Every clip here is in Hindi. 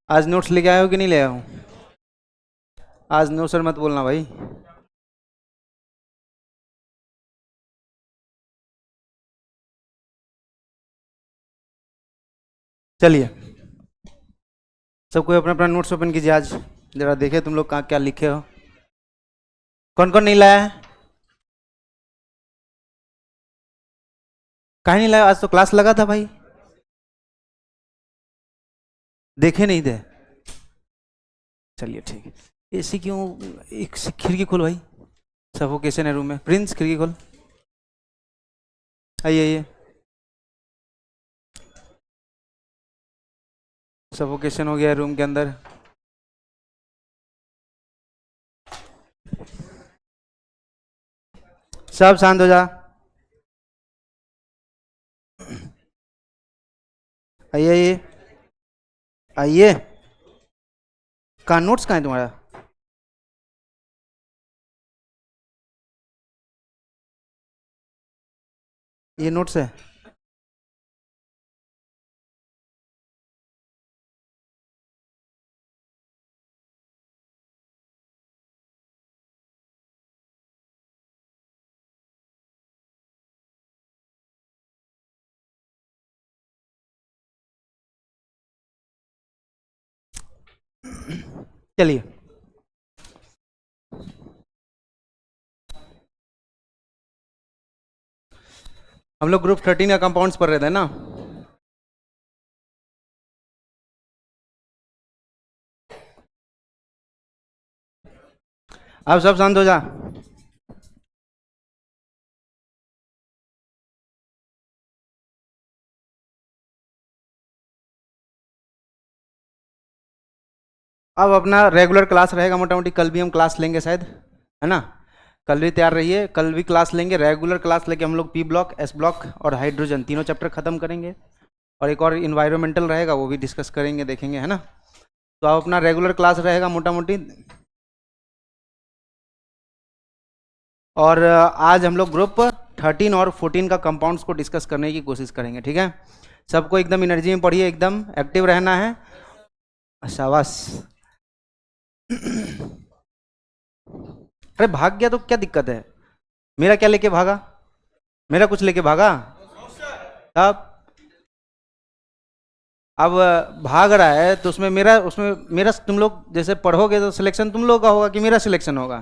आज नोट्स लेके आए हो कि नहीं ले आए हो? आज नो सर मत बोलना भाई। चलिए, सबको अपना अपना नोट्स ओपन कीजिए। आज जरा देखे तुम लोग कहाँ क्या लिखे हो। कौन कौन नहीं लाया है? कहीं नहीं लाया? आज तो क्लास लगा था भाई, देखे नहीं थे। चलिए ठीक है। एसी क्यों? एक खिड़की खोल भाई, सफोकेशन है रूम में। प्रिंस खिड़की खोल। आइए आइए, सफोकेशन हो गया है रूम के अंदर। सब शांत हो जा। आइए आइए आइए। कहाँ नोट्स कहाँ है तुम्हारा? ये नोट्स है। चलिए, हम लोग ग्रुप 13 का कंपाउंड्स पढ़ रहे थे ना। अब सब शांत हो जा। अब अपना रेगुलर क्लास रहेगा मोटा मोटी। कल भी हम क्लास लेंगे शायद, है ना? कल भी तैयार रहिए, कल भी क्लास लेंगे। रेगुलर क्लास लेके हम लोग पी ब्लॉक, एस ब्लॉक और हाइड्रोजन तीनों चैप्टर खत्म करेंगे। और एक और इन्वायरमेंटल रहेगा, वो भी डिस्कस करेंगे, देखेंगे, है ना? तो अब अपना रेगुलर क्लास रहेगा मोटा मोटी। और आज हम लोग ग्रुप 13 और 14 का कंपाउंड्स को डिस्कस करने की कोशिश करेंगे, ठीक है? सबको एकदम एनर्जी में पढ़िए, एकदम एक्टिव रहना है। शाबाश। अरे भाग गया तो क्या दिक्कत है? मेरा क्या लेके भागा? मेरा कुछ लेके भागा? अब भाग रहा है तो उसमें मेरा तुम लोग जैसे पढ़ोगे तो सिलेक्शन तुम लोग का होगा कि मेरा सिलेक्शन होगा?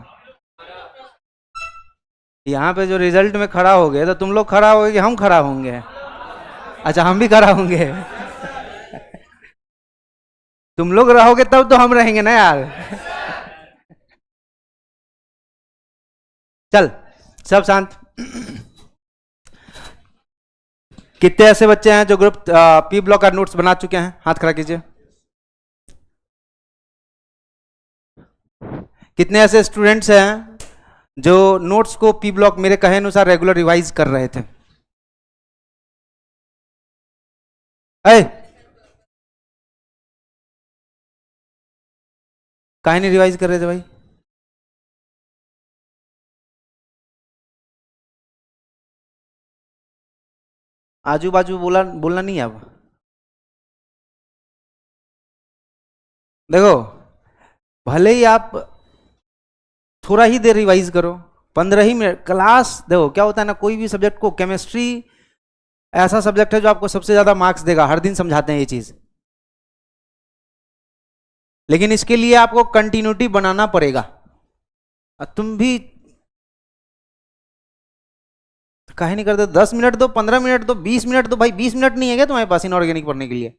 यहाँ पे जो रिजल्ट में खड़ा हो गए तो तुम लोग खड़ा होगे कि हम खड़ा होंगे? अच्छा, हम भी खड़ा होंगे। तुम लोग रहोगे तब तो हम रहेंगे ना यार। चल, सब शांत। कितने ऐसे बच्चे हैं जो ग्रुप पी ब्लॉक का नोट्स बना चुके हैं? हाथ खड़ा कीजिए। कितने ऐसे स्टूडेंट्स हैं जो नोट्स को पी ब्लॉक मेरे कहे अनुसार रेगुलर रिवाइज कर रहे थे? ऐ काहे नहीं रिवाइज कर रहे थे भाई? आजू बाजू बोलना नहीं है अब। देखो, भले ही आप थोड़ा ही देर रिवाइज करो, 15 ही मिनट क्लास। देखो क्या होता है ना, कोई भी सब्जेक्ट को, केमिस्ट्री ऐसा सब्जेक्ट है जो आपको सबसे ज्यादा मार्क्स देगा, हर दिन समझाते हैं ये चीज। लेकिन इसके लिए आपको कंटिन्यूटी बनाना पड़ेगा। तुम भी काहे नहीं करते? 10 मिनट दो, 15 मिनट दो, 20 मिनट दो भाई। 20 मिनट नहीं है क्या तुम्हारे पास इनऑर्गेनिक पढ़ने के लिए?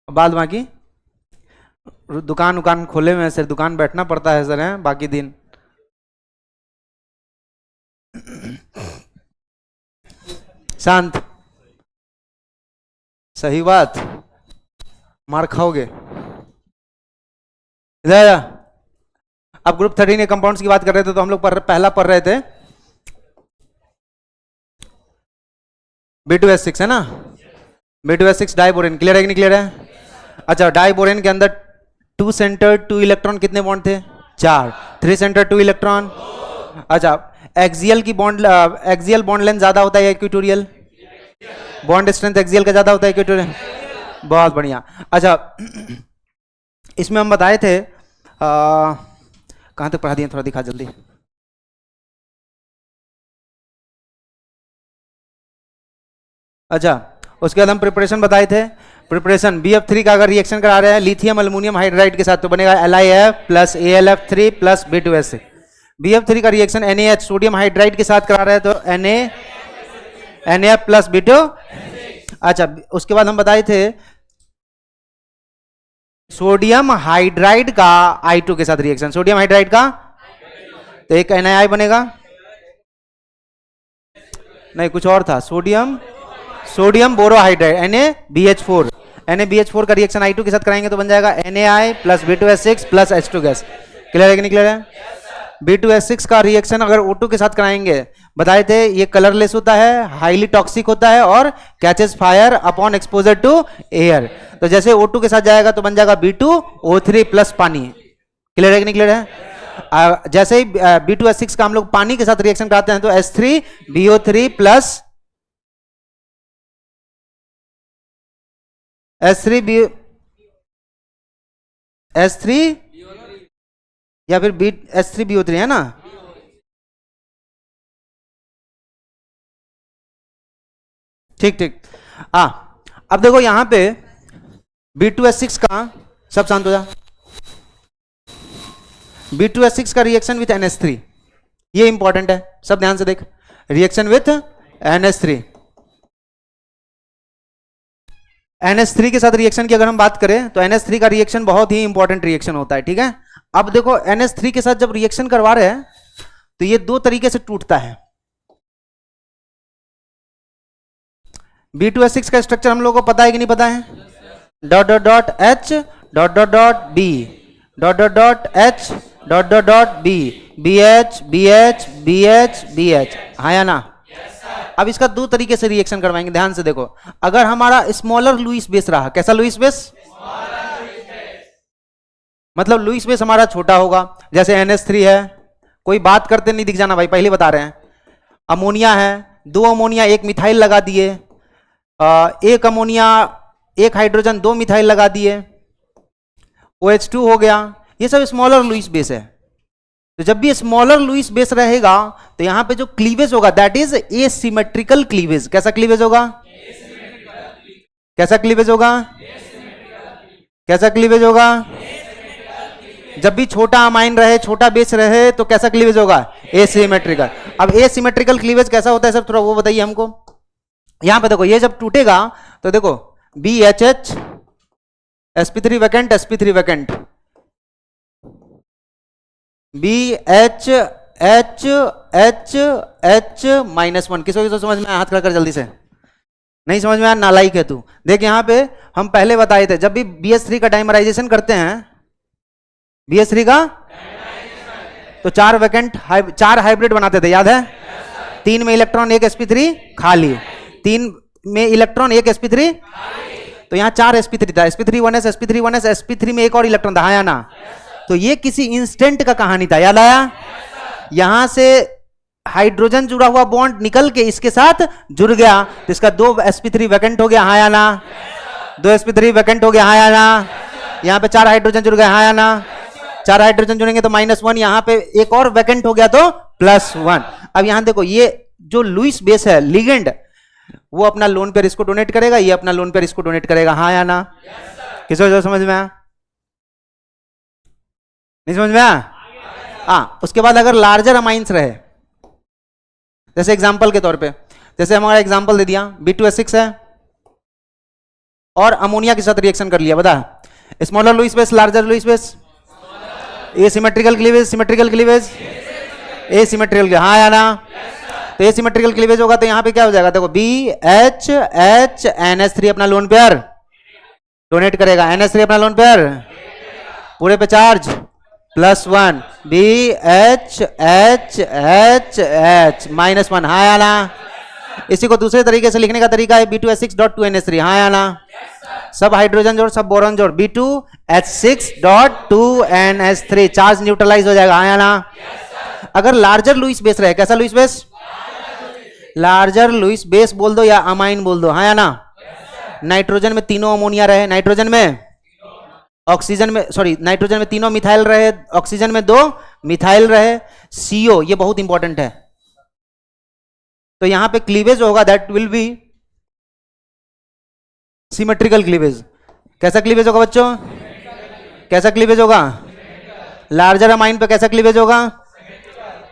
बाद बाकी दुकान उकान खोले हुए हैं सर, दुकान बैठना पड़ता है सर, है बाकी दिन। शांत। सही बात, मार खाओगे। इधर आ। अब ग्रुप 13 के कंपाउंड्स की बात कर रहे थे तो हम लोग पहला पढ़ रहे थे B2S6, है ना? B2S6 डाइबोरेन, क्लियर है कि नहीं क्लियर है? अच्छा, डाइबोरेन के अंदर 2 सेंटर 2 इलेक्ट्रॉन कितने बॉन्ड थे? 4। 3 सेंटर 2 इलेक्ट्रॉन। अच्छा, एक्सियल की बॉन्ड, एक्सियल बॉन्ड लेंथ ज्यादा होता है या इक्वेटोरियल? बॉन्ड स्ट्रेंथ एक्सियल का ज्यादा होता है इक्वेटोरियल? बहुत बढ़िया। अच्छा, इसमें हम बताए थे, कहां तक पढ़ा दिए, थोड़ा दिखा जल्दी। अच्छा, उसके बाद हम प्रिपरेशन बताए थे। प्रिपरेशन BF3 का अगर रिएक्शन करा रहे हैं लिथियम अल्युमिनियम हाइड्राइड के साथ तो बनेगा LiF plus AlF3 plus B2S6। BF3 का रिएक्शन NaH सोडियम हाइड्राइड के साथ करा रहे हैं तो NaF प्लस B2। अच्छा, उसके बाद हम बताए थे सोडियम हाइड्राइड का I2 के साथ रिएक्शन, सोडियम हाइड्राइड का तो एक NaI बनेगा, नहीं कुछ और था, सोडियम बोरोहाइड्राइड NaBH4, NaBH4 का रिएक्शन I2 के साथ कराएंगे तो बन जाएगा NaI plus B2S6 plus H2 gas. Clear है कि नहीं क्लियर है? B2S6 का रिएक्शन अगर O2 के साथ कराएंगे, बताए थे ये कलरलेस होता है, हाईली टॉक्सिक होता है और catches fire upon exposure to air. तो जैसे O2 के साथ जाएगा तो बन जाएगा B2O3 प्लस पानी। क्लियर है कि नहीं क्लियर है? जैसे ही B2S6 का हम लोग पानी के साथ रिएक्शन कराते हैं तो H3BO3 प्लस S3 या फिर H3BO3 है ना? ठीक ठीक। अब देखो यहां पे B2S6 का, सब शांत हो जा, B2S6 का रिएक्शन विथ NH3, ये इंपॉर्टेंट है, सब ध्यान से देख। रिएक्शन विथ NH3, NH3 के साथ रिएक्शन की अगर हम बात करें तो NH3 का रिएक्शन बहुत ही इंपॉर्टेंट रिएक्शन होता है, ठीक है? अब देखो NH3 के साथ जब रिएक्शन करवा रहे हैं तो ये दो तरीके से टूटता है। B2S6 का स्ट्रक्चर हम लोगों को पता है कि नहीं पता है? Dot dot dot H dot dot dot B dot dot dot H dot dot dot B, BH BH BH BH, हाँ या ना? अब इसका दो तरीके से रिएक्शन करवाएंगे, ध्यान से देखो। अगर हमारा स्मॉलर लुईस बेस रहा, कैसा लुईस बेस? मतलब लुईस बेस हमारा छोटा होगा, जैसे NH3 है, कोई बात करते नहीं दिख जाना भाई, पहले बता रहे हैं। अमोनिया है, 2 अमोनिया 1 मिथाइल लगा दिए, 1 अमोनिया 1 हाइड्रोजन 2 मिथाइल लगा दिए, OH2 हो गया, ये सब स्मॉलर लुईस बेस है। तो जब भी स्मॉलर लुईस बेस रहेगा तो यहां पे जो क्लीवेज होगा दैट इज एसिमेट्रिकल क्लीवेज। कैसा क्लीवेज होगा? कैसा क्लीवेज होगा? कैसा क्लीवेज होगा? जब भी छोटा अमाइन रहे, छोटा बेस रहे तो कैसा क्लीवेज होगा? एसिमेट्रिकल। अब एसिमेट्रिकल क्लीवेज कैसा होता है सर, थोड़ा वो बताइए हमको। यहां पे देखो, ये जब टूटेगा तो देखो BHH sp3 vacant sp3 vacant, BH H H H -1। किसको समझ में? हाथ खड़ा कर जल्दी से। नहीं समझ में आया, नालायक है तू। देख यहां पे हम पहले बताए थे, जब भी BH3 का डाइमराइजेशन करते हैं, BH3 का तो 4 वैकेंट 4 हाइब्रिड बनाते थे, याद है? 3 में इलेक्ट्रॉन 1 sp3 खाली, 3 में इलेक्ट्रॉन 1 sp3, तो यहाँ 4 sp3 था, sp3 1s sp3 1s, sp3 में एक और इलेक्ट्रॉन था, हाँ या ना? तो ये किसी इंस्टेंट का कहानी था, याद आया? यहां से हाइड्रोजन जुड़ा हुआ बॉन्ड निकल के इसके साथ जुड़ गया तो इसका 2 sp3 वैकेंट हो गया, हाँ या ना? 2 sp3 वैकेंट हो गया, हाँ या ना? यहाँ पे 4 हाइड्रोजन जुड़ गए, हाँ या ना? 4 हाइड्रोजन जुड़ेंगे तो -1, यहाँ पे एक और वैकेंट हो गया तो +1। अब यहां देखो, ये जो लुईस बेस है लिगेंड, वो अपना लोन पेयर इसको डोनेट करेगा, ये अपना लोन पेयर इसको डोनेट करेगा, हाँ या ना? किसको समझ में आया? नहीं समझ में आया? उसके बाद अगर लार्जर अमाइंस रहे, जैसे एग्जांपल के तौर पे, जैसे हमारा एग्जांपल दे दिया B2S6 है और अमोनिया के साथ रिएक्शन कर लिया, बता smaller Lewis base larger Lewis base, asymmetrical cleavage symmetrical cleavage, asymmetrical, हाँ या ना? तो एसिमेट्रिकल क्लीवेज होगा तो यहाँ पे क्या हो जाएगा? देखो BH H NH3 अपना लोन पेयर डोनेट करेगा, NH3 अपना लोन पेयर पूरे पे चार्ज +1, BH H H -1, हाँ या ना? इसी को दूसरे तरीके से लिखने का तरीका है B2H6.2NH3, हाँ या ना? सब हाइड्रोजन जोड़, सब बोरॉन जोड़, B2H6.2NH3, चार्ज न्यूट्रलाइज हो जाएगा, हाँ या ना? अगर लार्जर लुईस बेस रहे, कैसा Lewis base? Larger Lewis base बोल दो या अमाइन बोल दो, हाँ या ना? नाइट्रोजन में तीनों अमोनिया रहे, नाइट्रोजन में ऑक्सीजन में, सॉरी, नाइट्रोजन में तीनों मिथाइल रहे, ऑक्सीजन में 2 मिथाइल रहे, CO, ये बहुत इंपॉर्टेंट है। तो यहां पे क्लीवेज होगा, that will be symmetrical cleavage. कैसा क्लीवेज होगा बच्चों? कैसा क्लीवेज होगा? लार्जर अमाइन पे कैसा क्लीवेज होगा?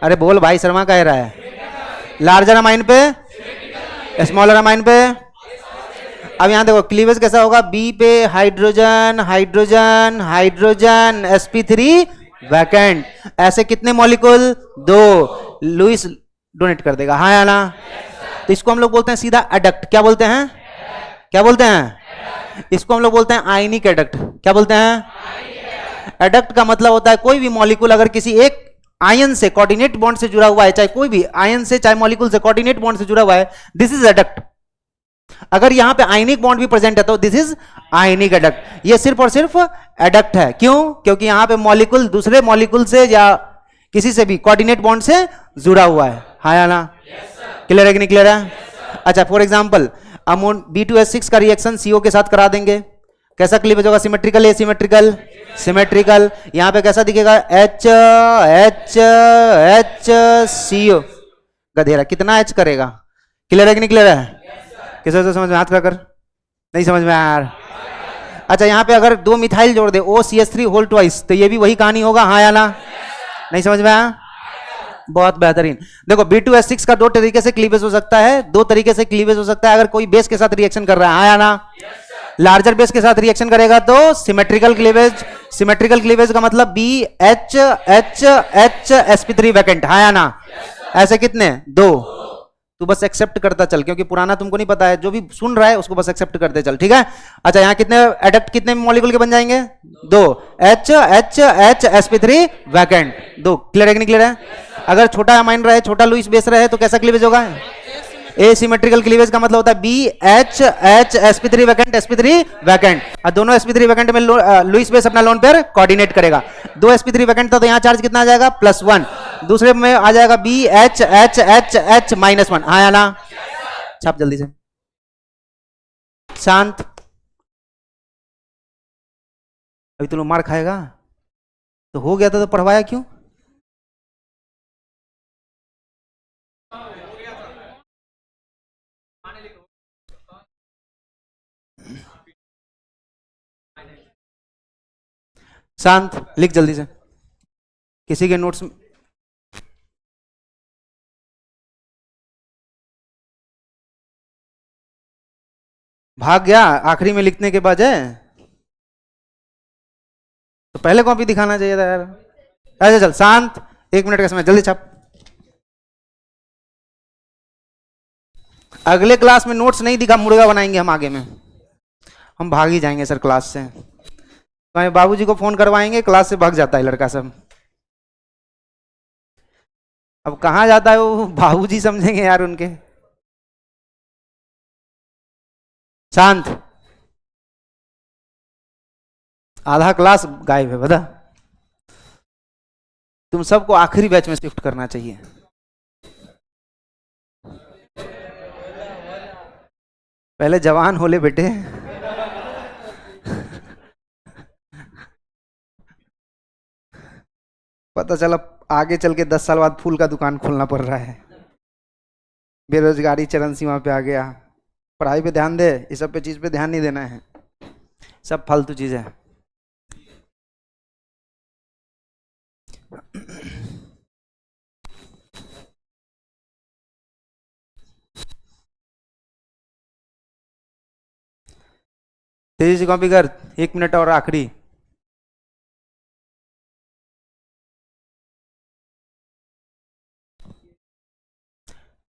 अरे बोल भाई, शर्मा कह रहा है। लार्जर अमाइन पे, स्मॉलर अमाइन पे। अब यहां देखो क्लीवेज कैसा होगा, बी पे hydrogen hydrogen hydrogen sp3 vacant, ऐसे कितने मॉलिक्यूल? 2। लुईस डोनेट कर देगा, हाँ या ना? तो इसको हम लोग बोलते हैं सीधा एडक्ट। क्या बोलते हैं? क्या बोलते हैं? इसको हम लोग बोलते हैं आयनिक एडक्ट। क्या बोलते हैं? एडक्ट का मतलब होता है कोई भी मॉलिक्यूल अगर किसी एक आयन से कोऑर्डिनेट बॉन्ड से जुड़ा हुआ है, चाहे कोई भी आयन से, चाहे मॉलिक्यूल से कोऑर्डिनेट बॉन्ड से जुड़ा हुआ है, दिस इज एडक्ट। अगर यहां पे आयनिक बॉन्ड भी प्रेजेंट है तो दिस इज आयनिक एडक्ट। ये सिर्फ और सिर्फ एडक्ट है। क्यों? क्योंकि यहां पे मॉलिक्यूल दूसरे मॉलिक्यूल से या किसी से भी कोऑर्डिनेट बॉन्ड से जुड़ा हुआ है, हाँ या ना? क्लियर है कि नहीं क्लियर है? अच्छा, फॉर एग्जांपल अमोन B2H6 का रिएक्शन CO के साथ करा देंगे, कैसा क्लीवेज होगा? सिमेट्रिकल या सिमेट्रिकल? सिमेट्रिकल। यहां पे कैसा दिखेगा? H H H CO, गधेरा कितना H करेगा? क्लियर है कि नहीं क्लियर है? किसी से समझ में? हाथ कर, नहीं समझ में यार? अच्छा, यहां पे अगर 2 मिथाइल जोड़ दे OCH3 होल ट्वाइस, तो ये भी वही कहानी होगा, हाँ या ना? नहीं समझ में आया? बहुत बेहतरीन। देखो B2H6 का 2 तरीके से क्लीवेज हो सकता है, 2 तरीके से क्लीवेज हो सकता है। अगर कोई बेस के साथ रिएक्शन कर रहा है, हाँ या ना? लार्जर बेस के साथ रिएक्शन करेगा तो सिमेट्रिकल क्लीवेज। सिमेट्रिकल क्लीवेज का मतलब BHHHsp3 वैकेंट, हाँ या ना? ऐसे कितने? 2। तू बस एक्सेप्ट करता चल, क्योंकि पुराना तुमको नहीं पता है, जो भी सुन रहा है उसको बस एक्सेप्ट करते चल, ठीक है? अच्छा, यहाँ कितने एडक्ट, कितने मॉलिक्यूल के बन जाएंगे? 2। HHHsp3 vacant, 2। क्लियर है कि नहीं क्लियर है? अगर छोटा अमाइन रहे, छोटा लुईस बेस रहे, तो कैसा क्लीवेज होगा? एसिमेट्रिकल क्लीवेज का मतलब होता है BHHsp3 वैकेंट sp3 वैकेंट। और दोनों sp3 वैकेंट में लुईस बेस अपना लोन पेयर कोऑर्डिनेट करेगा। 2 sp3 वैकेंट था तो यहाँ चार्ज कितना आ जाएगा? +1। दूसरे में आ जाएगा BHHHH -1, हाँ या ना? छाप जल्दी से। शांत। अभी तुम लोग मार खाएगा तो हो गया था, तो पढ़वाया क्यों? शांत, लिख जल्दी से। किसी के नोट्स में भाग गया आखिरी में लिखने के बाद है, तो पहले कॉपी दिखाना चाहिए था यार। ऐसे चल, शांत, 1 मिनट का समय, जल्दी छाप। अगले क्लास में नोट्स नहीं दिखा, मुर्गा बनाएंगे हम आगे में। हम भाग ही जाएंगे सर क्लास से। तो बाबूजी को फोन करवाएंगे, क्लास से भाग जाता है लड़का सब। अब कहाँ जाता है वो, बाबूजी समझेंगे यार उनके। शांत। आधा क्लास गायब है, बता। तुम सबको आखिरी बैच में शिफ्ट करना चाहिए। पहले जवान हो ले बेटे। पता चला आगे चल के 10 साल बाद फूल का दुकान खोलना पड़ रहा है। बेरोजगारी चरम सीमा पे आ गया। पढ़ाई पे ध्यान दे, इस सब पे चीज पे ध्यान नहीं देना है, सब फालतू चीज है। तेजी से कॉपी कर, 1 मिनट और आखिरी।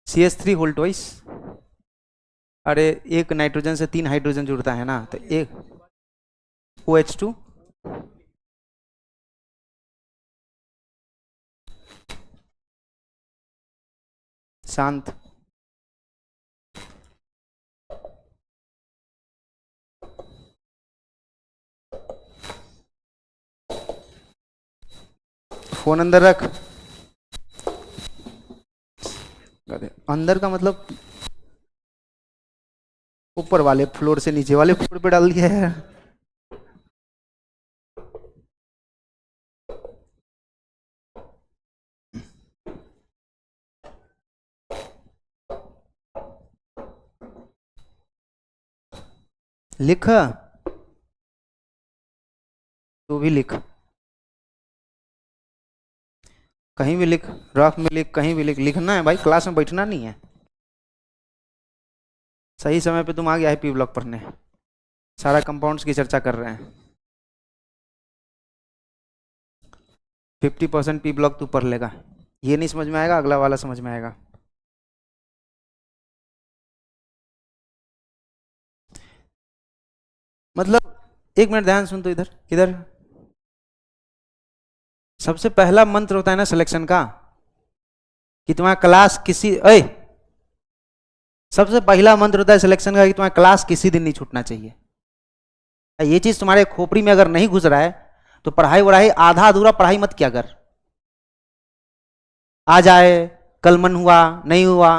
CH3 whole twice. अरे एक नाइट्रोजन से 3 हाइड्रोजन जुड़ता है ना, तो एक OH2, शांत। फोन अंदर रख। अंदर का मतलब ऊपर वाले फ्लोर से नीचे वाले फ्लोर पे डाल दिया है। लिख, तू भी लिख, कहीं भी लिख, रफ में लिख, कहीं भी लिख, लिखना है भाई, क्लास में बैठना नहीं है। सही समय पे तुम आ गया है पी ब्लॉक पढ़ने, सारा कंपाउंड्स की चर्चा कर रहे हैं। 50% पी ब्लॉक तू पढ़ लेगा, ये नहीं समझ में आएगा, अगला वाला समझ में आएगा। मतलब एक मिनट ध्यान सुन, तो इधर इधर सबसे पहला मंत्र होता है ना सिलेक्शन का, कि तुम्हारा क्लास किसी सबसे पहला मंत्र होता है सिलेक्शन का कि तुम्हारा क्लास किसी दिन नहीं छूटना चाहिए। ये चीज तुम्हारे खोपड़ी में अगर नहीं घुस रहा है तो पढ़ाई वढ़ाई आधा अधूरा पढ़ाई मत किया कर। आ जाए, कल मन हुआ नहीं हुआ,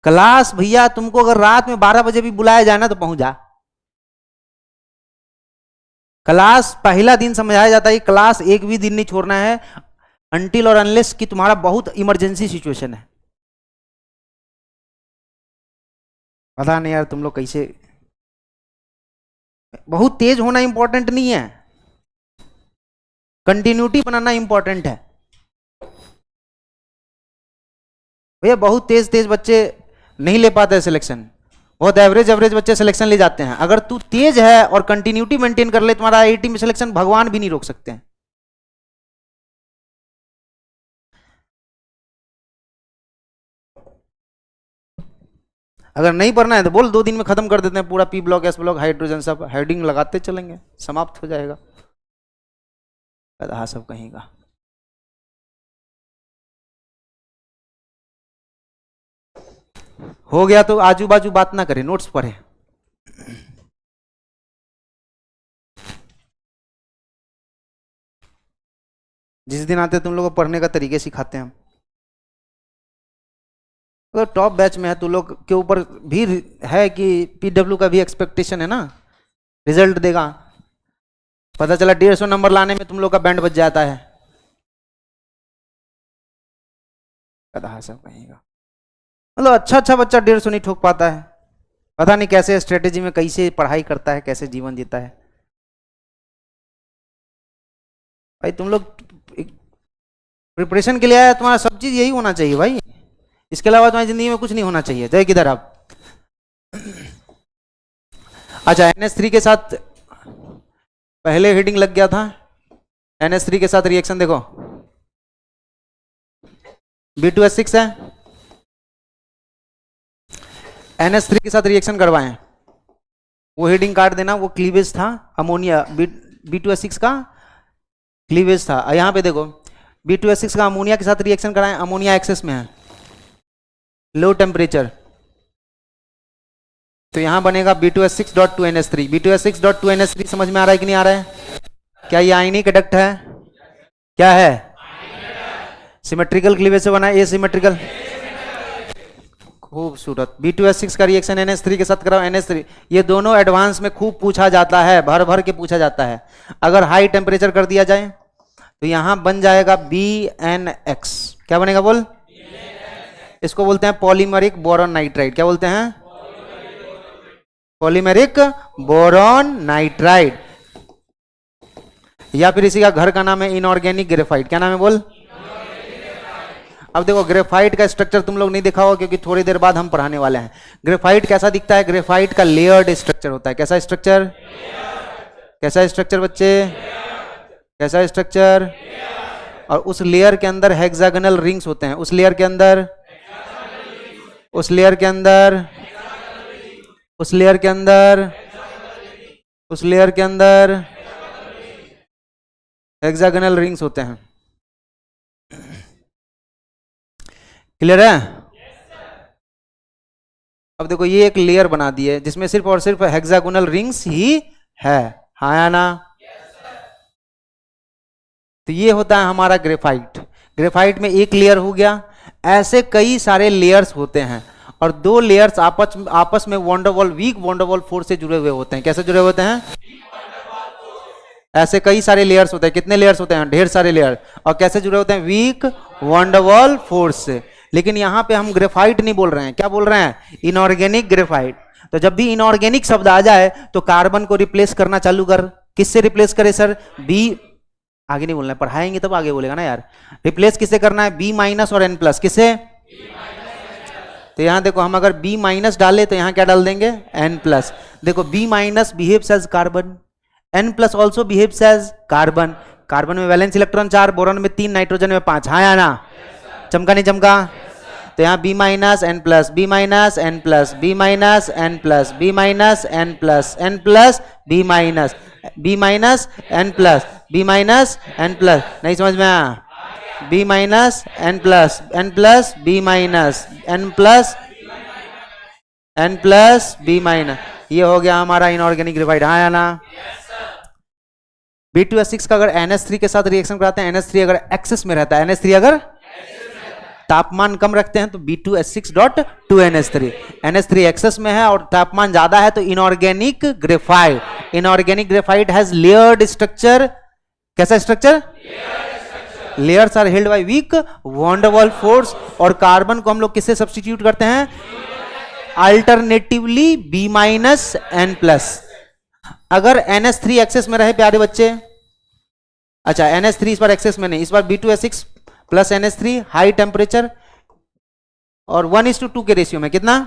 क्लास भैया तुमको अगर रात में 12 बजे भी बुलाया जाए ना तो पहुंच जा। क्लास पहला दिन समझाया जाता है, क्लास एक भी दिन नहीं छोड़ना है, अनटिल और अनलेस कि तुम्हारा बहुत इमरजेंसी सिचुएशन है। पता नहीं यार तुम लोग कैसे, बहुत तेज होना इंपॉर्टेंट नहीं है, कंटिन्यूटी बनाना इंपॉर्टेंट है। भैया बहुत तेज तेज बच्चे नहीं ले पाते सिलेक्शन, बहुत एवरेज एवरेज बच्चे सिलेक्शन ले जाते हैं। अगर तू तेज है और कंटिन्यूटी मेंटेन कर ले, तुम्हारा आईआईटी में सिलेक्शन भगवान भी नहीं रोक सकते हैं। अगर नहीं पढ़ना है तो बोल, 2 दिन में खत्म कर देते हैं पूरा P block, S block, hydrogen, सब हेडिंग लगाते चलेंगे, समाप्त हो जाएगा। हाँ सब कहेगा। हो गया तो आजू बाजू बात ना करें, नोट्स पढ़े। जिस दिन आते तुम लोग को पढ़ने का तरीके सिखाते हैं हम। तो टॉप बैच में है, तुम लोग के ऊपर भी है कि पीडब्ल्यू का भी एक्सपेक्टेशन है ना, रिजल्ट देगा। पता चला 150 नंबर लाने में तुम लोग का बैंड बज जाता है, कहा सब कहेगा। मतलब अच्छा अच्छा बच्चा 150 नहीं ठोक पाता है, पता नहीं कैसे स्ट्रेटेजी में कैसे पढ़ाई करता है, कैसे जीवन जीता है। भाई तुम लोग प्रिपरेशन के लिए आया, तुम्हारा सब चीज यही होना चाहिए भाई, इसके अलावा तुम्हारी जिंदगी में कुछ नहीं होना चाहिए। जय किधर आप। अच्छा NH3 के साथ पहले हेडिंग लग गया था, NH3 के साथ रिएक्शन देखो, B2H6 है, NH3 के साथ रिएक्शन करवाएं, वो हेडिंग काट देना, वो क्लीवेज था अमोनिया, B2H6 का क्लीवेज था। यहां पे देखो B2H6 का अमोनिया के साथ रिएक्शन कराएं, अमोनिया एक्सेस में है, लो टेम्परेचर, तो यहां बनेगा B2H6.2NH3। B2H6.2NH3 समझ में आ रहा है कि नहीं आ रहा है? क्या ये आयनिक कंडक्ट है? क्या है? सिमेट्रिकल क्लीवेज से बना है, एसिमेट्रिकल। खूबसूरत। B2H6 का रिएक्शन NH3 के साथ कराओ, NH3। ये दोनों एडवांस में खूब पूछा जाता है, भर भर के पूछा जाता है। अगर हाई टेम्परेचर कर दिया जाए तो यहां बन जाएगा BNX। क्या बनेगा बोल? इसको बोलते हैं पॉलीमरिक बोरॉन नाइट्राइड। क्या बोलते हैं? पॉलीमेरिक बोरॉन नाइट्राइड, या फिर इसी का घर का नाम है इनऑर्गेनिक ग्रेफाइट। क्या नाम है बोल? अब देखो ग्रेफाइट का स्ट्रक्चर तुम लोग नहीं देखा होगा, क्योंकि थोड़ी देर बाद हम पढ़ाने वाले हैं। ग्रेफाइट कैसा दिखता है? ग्रेफाइट का लेयर्ड स्ट्रक्चर होता है। कैसा स्ट्रक्चर? कैसा स्ट्रक्चर बच्चे? कैसा स्ट्रक्चर? और उस लेयर के अंदर हेक्सागोनल रिंग्स होते हैं, उस लेयर के अंदर, उस लेयर के अंदर, उस लेयर के अंदर, उस लेयर के अंदर हेक्सागोनल रिंग्स होते हैं। क्लियर है? अब देखो ये एक लेयर बना दी है जिसमें सिर्फ और सिर्फ हेक्सागोनल रिंग्स ही है, हाँ या ना? तो तो ये होता है हमारा ग्रेफाइट। ग्रेफाइट में एक लेयर हो गया, ऐसे कई सारे लेयर्स होते हैं और दो लेयर्स आपस में वंडरवॉल वीक वंडरवॉल फोर्स से जुड़े हुए होते हैं। कैसे जुड़े होते हैं? ऐसे कई सारे लेयर्स होते हैं। कितने लेयर्स होते हैं? ढेर सारे लेयर। और कैसे जुड़े होते हैं? वीक वंडरवॉल फोर्स से। लेकिन यहां पे हम ग्रेफाइट नहीं बोल रहे हैं, क्या बोल रहे हैं? Inorganic graphite. तो जब भी इनऑर्गेनिक शब्द आ जाए तो कार्बन को रिप्लेस करना चालू कर। किससे रिप्लेस करे सर? बी, आगे नहीं बोलना है, पढ़ाएंगे तब आगे बोलेगा ना यार। रिप्लेस किससे करना है? बी माइनस और एन प्लस। किससे? तो यहां देखो, हम अगर बी माइनस डाले तो यहां क्या डाल देंगे? N plus. देखो B minus behaves as carbon, N plus also behaves as carbon. Carbon में वैलेंस इलेक्ट्रॉन 4, बोरॉन में 3, नाइट्रोजन में 5। हाँ या ना? चमका नहीं चमका? तो यहाँ B minus N plus, B minus N plus, B minus N plus, B minus N plus, N plus B minus, B minus N plus, B minus N plus. नहीं समझ में आया? B minus N plus, N plus B minus, N plus B minus. ये हो गया हमारा इनऑर्गेनिक ग्रेफाइट। हाँ या ना? B2S6 का अगर NH3 के साथ रिएक्शन कराते हैं, NH3 अगर एक्सेस में रहता है, NH3 अगर तापमान कम रखते हैं तो B2S6.2NH3। NH3 एक्सेस में है और तापमान ज्यादा है तो inorganic graphite. Inorganic graphite has layered structure. कैसा structure? Layers are held by weak van der Waals force. और कार्बन को हम लोग किससे सब्स्टिट्यूट करते हैं? Alternatively B minus N plus. अगर NH3 एक्सेस में रहे प्यारे बच्चे, अच्छा NH3 इस बार एक्सेस में नहीं, इस बार B2S6 plus NH3 high temperature और 1:2 के रेशियो में। कितना?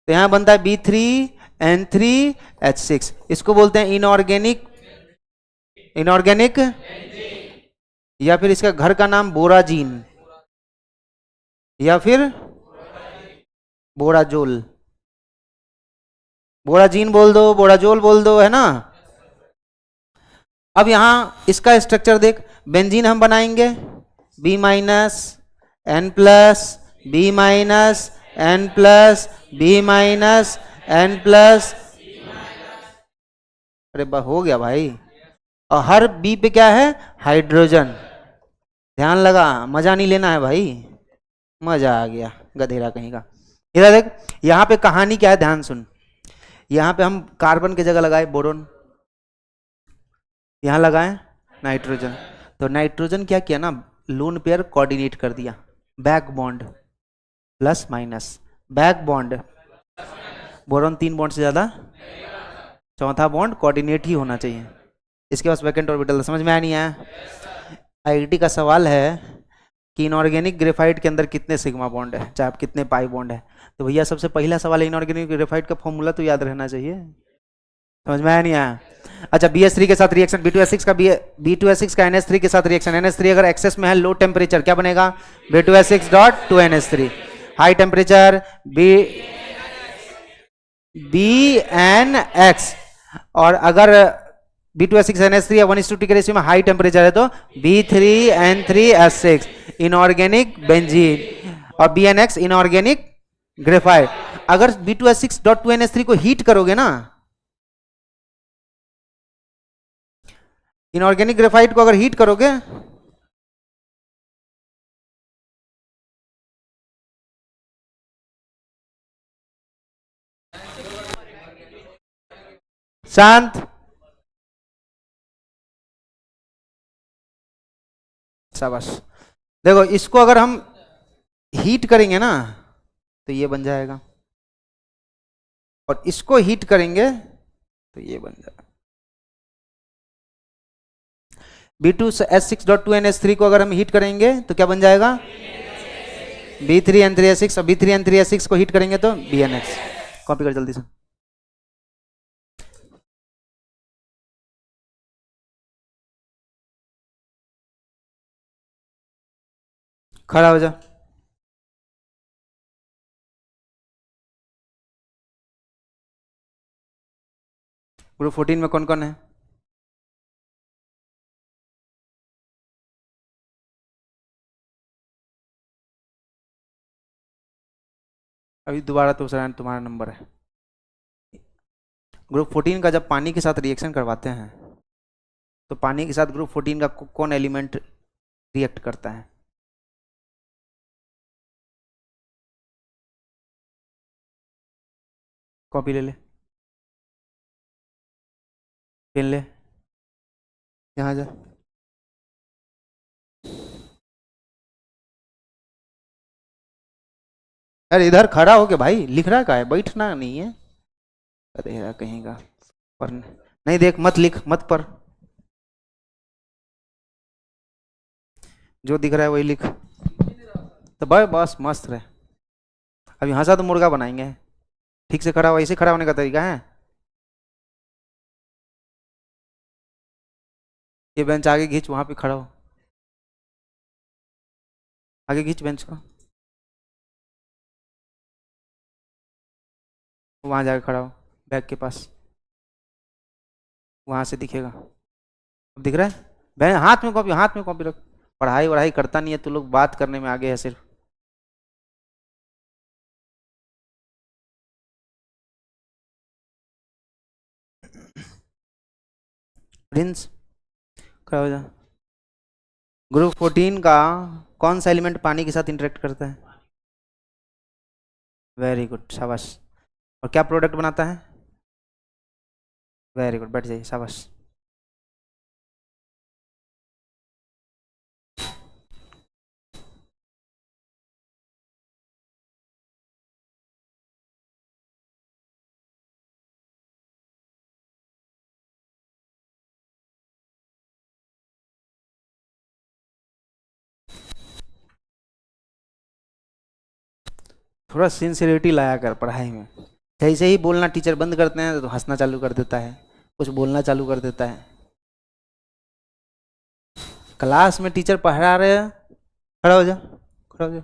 तो यहां बनता है B3N3H6। इसको बोलते हैं इनऑर्गेनिक, इनऑर्गेनिक या फिर इसका घर का नाम बोराजीन या फिर बोराजोल। बोराजीन बोल दो, बोराजोल बोल दो, है ना? अब यहां इसका स्ट्रक्चर देख, बेंजीन हम बनाएंगे B minus N plus, B minus N plus, B minus N plus. अरे हो गया भाई। और हर बी पे क्या है? हाइड्रोजन। ध्यान लगा? मजा नहीं लेना है भाई, मजा आ गया गधेरा कहीं का। इधर देख, यहां पे कहानी क्या है, ध्यान सुन। यहां पे हम कार्बन की जगह लगाए बोरोन, यहां लगाए नाइट्रोजन। तो नाइट्रोजन क्या किया ना, लोन पेयर कोऑर्डिनेट कर दिया, back bond plus minus, back bond. Boron 3 bond से ज्यादा, चौथा बॉन्ड कोऑर्डिनेट ही होना चाहिए। इसके पास वैकेंट ऑर्बिटल। समझ में आया नहीं आया? आईआईटी का सवाल है कि इनऑर्गेनिक ग्रेफाइट के अंदर कितने सिग्मा बॉन्ड है, चाहे आप कितने पाई बॉन्ड है। तो भैया सबसे पहला सवाल है इनऑर्गेनिक ग्रेफाइट का फॉर्मूला तो याद रहना चाहिए। समझ में आया नहीं आया? अच्छा, BH3 के साथ रिएक्शन, B2S6 का B2S6 का NH3 के साथ रिएक्शन। NH3 अगर एक्सेस में है, लो टेम्परेचर, क्या बनेगा? B2S6.2NH3। High temperature BNX। और अगर B2S6 NH3 या 1:2 के रेशियो में हाई टेम्परेचर है तो B3N3H6 इनऑर्गेनिक बेंजीन और BNX इनऑर्गेनिक ग्रेफाइट। अगर B2S6.2NH3 को हीट करोगे ना, इनऑर्गेनिक ग्रेफाइट को अगर हीट करोगे शांत, शाबाश। देखो इसको अगर हम हीट करेंगे ना तो ये बन जाएगा, और इसको हीट करेंगे तो ये बन जाएगा। B2S6.2NH3 को अगर हम हीट करेंगे तो क्या बन जाएगा? B3N3H6। और B3N3H6 को हीट करेंगे तो BNX। कॉपी कर जल्दी से। खड़ा हो जा। ग्रुप 14 में कौन कौन है? अभी दोबारा तो तुम्हारा नंबर है। ग्रुप 14 का जब पानी के साथ रिएक्शन करवाते हैं तो पानी के साथ ग्रुप 14 का कौन एलिमेंट रिएक्ट करता है? कॉपी ले ले, पेन ले, यहाँ जा। अरे इधर खड़ा हो के भाई लिख रहा का है, बैठना नहीं है। अरे कहीं का पर नहीं, देख मत लिख, मत पर, जो दिख रहा है वही लिख। तो बस मस्त रहे। अब यहाँ से तो मुर्गा बनाएंगे। ठीक से खड़ा हो, ऐसे खड़ा होने का तरीका है। ये बेंच आगे खींच, वहां पे खड़ा हो, आगे खींच बेंच को, वहां जाके खड़ा हो बैग के पास, वहां से दिखेगा। अब दिख रहा है? बहन हाथ में कॉपी, हाथ में कॉपी रख। पढ़ाई वढ़ाई करता नहीं है तो लोग बात करने में आगे है सिर्फ। प्रिंस खड़ा हो जा। ग्रुप 14 का कौन सा एलिमेंट पानी के साथ इंटरेक्ट करता है? वेरी गुड, शाबाश। और क्या प्रोडक्ट बनाता है? वेरी गुड, बैठ जाइए, शाबाश। थोड़ा सिंसियरिटी लाया कर पढ़ाई में। जैसे ही बोलना टीचर बंद करते हैं तो हंसना चालू कर देता है, कुछ बोलना चालू कर देता है। क्लास में टीचर पढ़ा रहे हैं, खड़ा हो जा, खड़ा हो जा।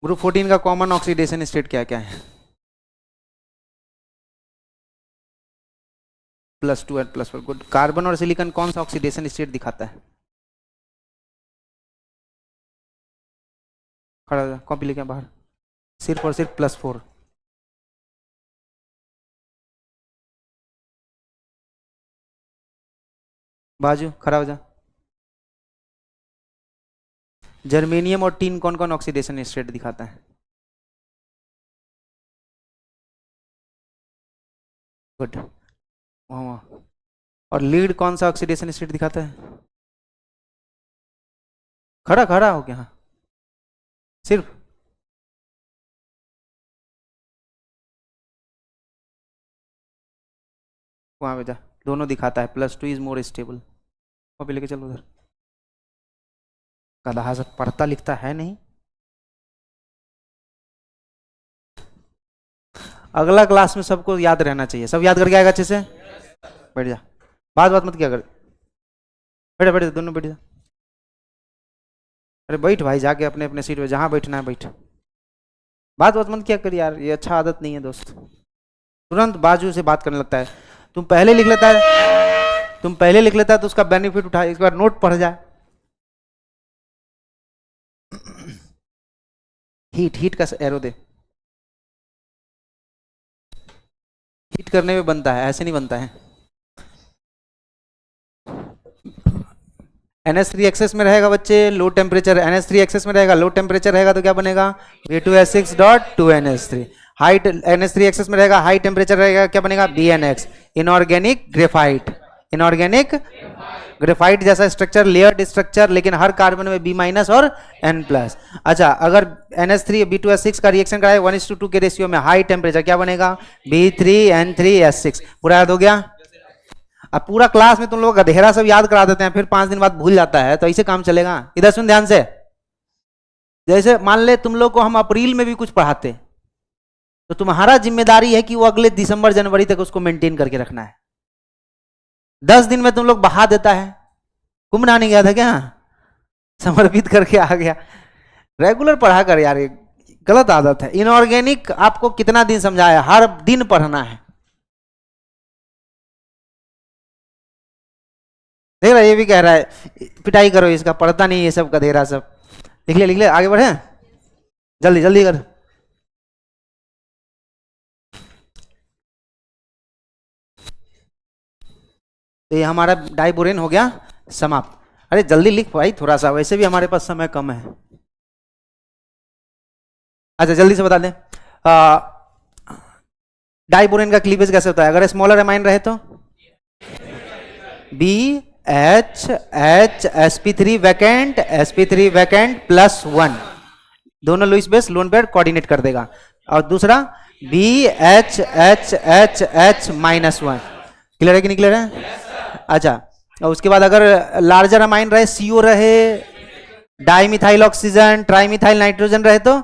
ग्रुप 14 का कॉमन ऑक्सीडेशन स्टेट क्या क्या है? +2 एंड +4, गुड। कार्बन और सिलिकॉन कौन सा ऑक्सीडेशन स्टेट दिखाता है? खड़ा हो जा, कॉपी लेके बाहर। सिर्फ और सिर्फ +4। बाजू खड़ा हो जा। जर्मेनियम और टीन कौन कौन ऑक्सीडेशन स्टेट दिखाता है? गुड, वहाँ। और लीड कौन सा ऑक्सीडेशन स्टेट दिखाता है? खड़ा खड़ा हो गया, हाँ सिर्फ। वहां पे जा, दोनों दिखाता है। +2 इज मोर स्टेबल। कॉपी लेके चलो उधर। गधा सब पढ़ता लिखता है नहीं। अगला क्लास में सबको याद रहना चाहिए, सब याद करके आएगा अच्छे से। बैठ जा, बात बात मत क्या कर। बैठ बैठ दोनों बैठ जा। अरे बैठ भाई, जाके अपने अपने सीट पे जहां बैठना है बैठ। बात बात मत क्या कर यार, ये अच्छा आदत नहीं है दोस्त। तुरंत बाजू से बात करने लगता है। तुम पहले लिख लेता है, तुम पहले लिख लेता है तो उसका बेनिफिट उठा, एक बार नोट पढ़ जाए। हीट, हीट का एरो दे। हीट करने में बनता है, ऐसे नहीं बनता है। NH3 एक्सेस में रहेगा बच्चे, लो टेम्परेचर। NH3 एक्सेस में रहेगा, लो टेम्परेचर रहेगा तो क्या बनेगा? V2S6.2NH3। हाई NH3 एक्सेस में रहेगा, हाई टेम्परेचर रहेगा, क्या बनेगा? BNX। Inorganic graphite, inorganic graphite जैसा स्ट्रक्चर, लेयर्ड स्ट्रक्चर, लेकिन हर कार्बन में B- और N+। अच्छा, अगर NH3 B2S6 का रिएक्शन कराए 1:2 के रेशियो में, हाई टेम्परेचर, क्या बनेगा? B3N3S6। पूरा याद हो गया? अब पूरा क्लास में तुम लोग गधेरा सब याद करा देते हैं, फिर 5 दिन बाद भूल जाता है, तो ऐसे काम चलेगा? इधर सुन ध्यान से। जैसे मान ले तुम लोग को हम अप्रैल में भी कुछ पढ़ाते, तो तुम्हारा जिम्मेदारी है कि वो अगले दिसंबर जनवरी तक उसको मेंटेन करके रखना है। 10 दिन में तुम लोग बहा देता है। कुंभ नहाने गया था क्या? समर्पित करके आ गया। रेगुलर पढ़ा कर यार, ये गलत आदत है। इनऑर्गेनिक आपको कितना दिन समझाया? हर दिन पढ़ना है। देख रहा, ये भी कह रहा है पिटाई करो इसका, पढ़ता नहीं ये सब गधेरा सब। लिख ले लिख ले, आगे बढ़े, जल्दी जल्दी कर। तो ये हमारा डाइबोरेन हो गया समाप्त। अरे जल्दी लिख भाई थोड़ा सा, वैसे भी हमारे पास समय कम है। अच्छा जल्दी से बता दें, डाइबोरेन का क्लीवेज कैसे होता है? अगर स्मॉलर एमाइन रहे तो B H H sp3 vacant sp3 vacant +1, दोनों Lewis base lone pair coordinate कर देगा। और दूसरा B H H H H -1, clear है कि नहीं क्लियर है? अच्छा, और उसके बाद अगर लार्जर अमाइन रहे, सीओ रहे, डाइमिथाइल ऑक्सीजन, ट्राइमिथाइल नाइट्रोजन रहे तो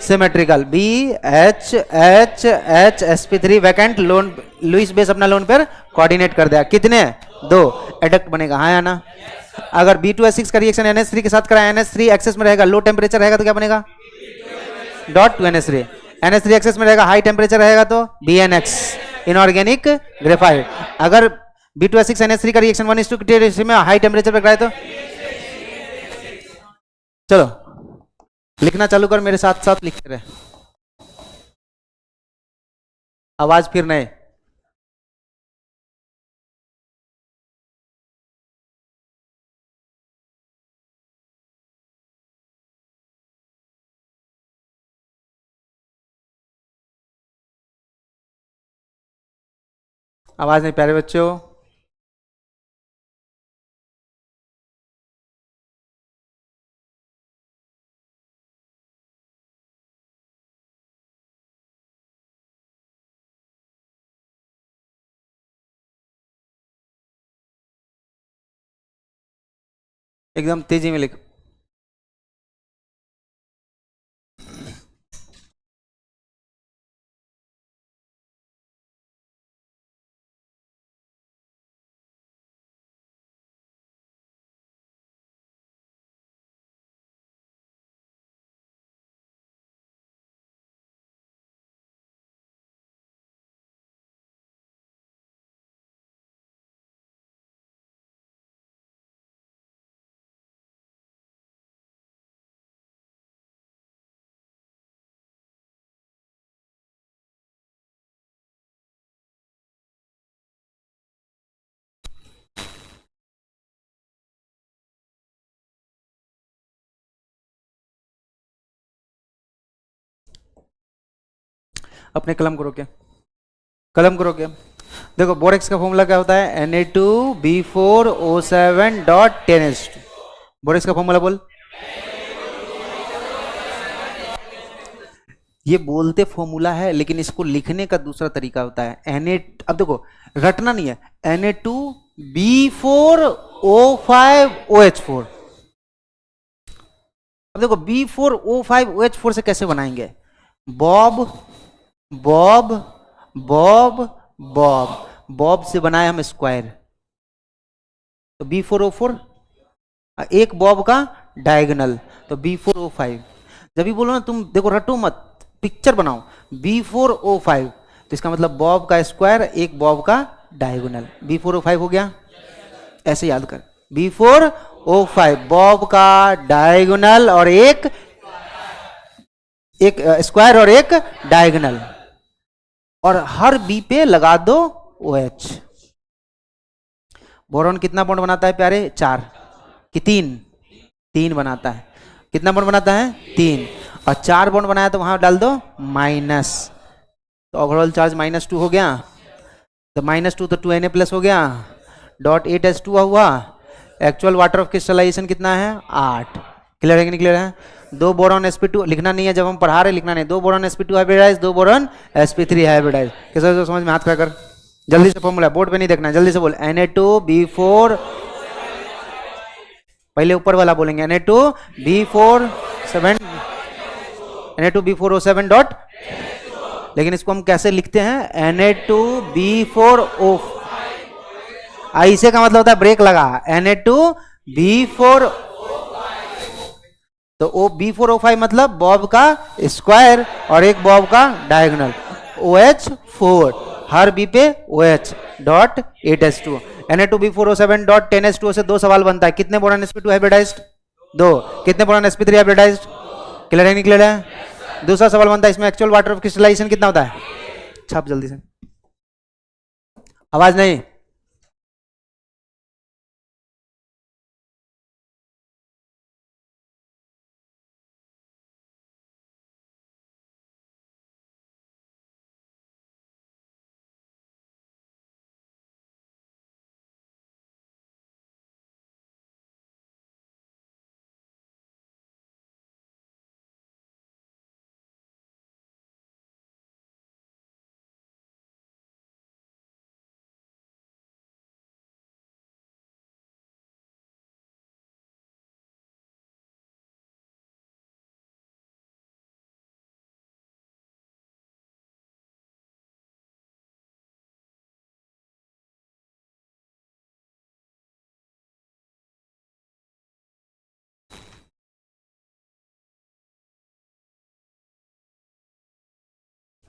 symmetrical B H H H sp3 vacant lone Lewis base अपना लोन पेयर कोऑर्डिनेट कर देगा। कितने? 2 एडक्ट बनेगा, हाँ या ना? अगर B2S6 का रिएक्शन NH3 के साथ कराया, NH3 एक्सेस में रहेगा, लो टेम्परेचर रहेगा तो क्या बनेगा? Dot to NH3। NH3 access में रहेगा, हाई टेम्परेचर रहेगा तो BNX, इनऑर्गेनिक ग्रेफाइट। अगर B2S6 NH3 का रिएक्शन 1:2 में हाई टेम्परेचर पर कराए तो चलो लिखना चालू कर, मेरे साथ साथ लिखते रहे, आवाज फिर नहीं। आवाज नहीं प्यारे बच्चों। एकदम तेजी में लिख। अपने कलम को रोके, कलम को रोके। देखो बोरेक्स का फॉर्मूला क्या होता है? Na2B4O7.10H2। बोरेक्स का फॉर्मूला बोल। ये बोलते फॉर्मूला है, लेकिन इसको लिखने का दूसरा तरीका होता है। अब देखो रटना नहीं है, Na2B4O5OH4। अब देखो B4O5OH4 से कैसे बनाएंगे? Bob Bob Bob Bob, Bob से बनाए हम स्क्वायर, तो B4O4, एक बॉब का डायगोनल तो B4O5। जब भी बोलो ना तुम, देखो रटो मत, पिक्चर बनाओ, B4O5 तो इसका मतलब बॉब का स्क्वायर एक बॉब का डायगोनल, B4O5 हो गया। ऐसे याद कर, B4O5 बॉब का डायगोनल और एक स्क्वायर और एक डायगोनल, और हर बी पे लगा दो OH। बोरॉन कितना बॉन्ड बनाता है प्यारे? 4 कि 3 बनाता है। कितना बॉन्ड बनाता है? 3। और 4 बॉन्ड बनाया तो वहां डाल दो माइनस, तो ओवरऑल चार्ज -2 हो गया, तो -2 तो 2Na+ हो गया, .8H2 हुआ। एक्चुअल वाटर ऑफ क्रिस्टलाइजेशन कितना है? 8। क्लियर है कि नहीं क्लियर है? 2 बोरॉन sp2 लिखना नहीं है, जब हम पढ़ा रहे लिखना नहीं। 2 boron sp2 hybridise, 2 boron sp3 hybridise. कैसे समझ में हाथ खड़ा कर, जल्दी से फॉर्मूला बोर्ड पे नहीं देखना, जल्दी से बोल। Na2B4, पहले ऊपर वाला बोलेंगे, Na2B4O7 डॉट, लेकिन इसको हम कैसे लिखते हैं? Na2B4O, ऐसे का मतलब होता है ब्रेक लगा, Na2B4, तो B4O5 मतलब बॉब का स्क्वायर और एक बॉब का डायगोनल, OH4, हर बी पे OH डॉट 8H2। Na2B4O7.10H2 से 2 सवाल बनता है, कितने बोरॉन sp2 हाइब्रिडाइज्ड? 2। कितने बोरॉन sp3 हाइब्रिडाइज्ड? क्लियर है नहीं क्लियर है? दूसरा सवाल बनता है, इसमें एक्चुअल वाटर ऑफ क्रिस्टलाइजेशन कितना होता है? छाप जल्दी से, आवाज नहीं।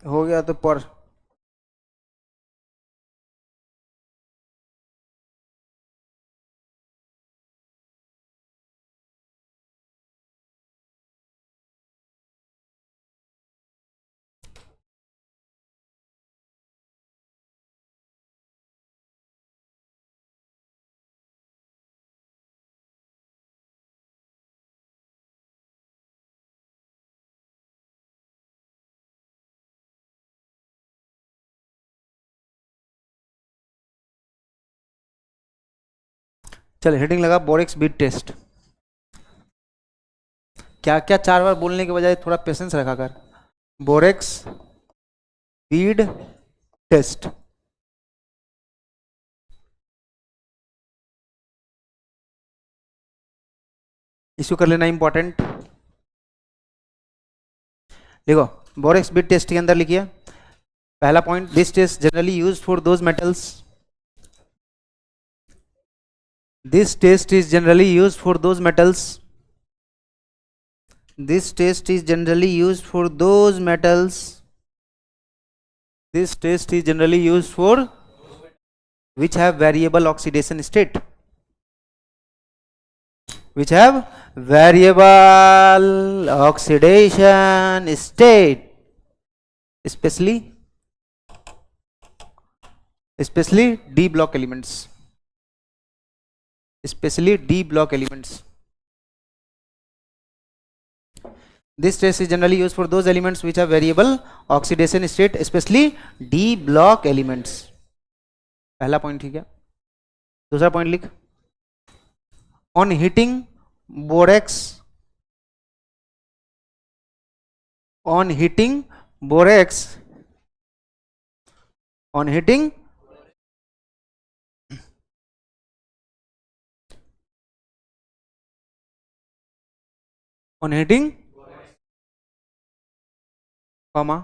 हो गया तो पर चल हेडिंग लगा बोरेक्स बीट टेस्ट। क्या क्या 4 बार बोलने के बजाय थोड़ा पेशेंस रखा कर। Borax bead test. इशू कर लेना इंपॉर्टेंट। देखो बोरेक्स बीट टेस्ट के अंदर लिखिए पहला point, this test generally used for those metals, this test is generally used for those metals, this test is generally used for those metals, this test is generally used for which have variable oxidation state, which have variable oxidation state, especially d block elements, especially d block elements. This test is generally used for those elements which have variable oxidation state, especially d block elements. पहला पॉइंट ठीक है। दूसरा पॉइंट लिख, on heating borax, on heating borax, on heating on heating comma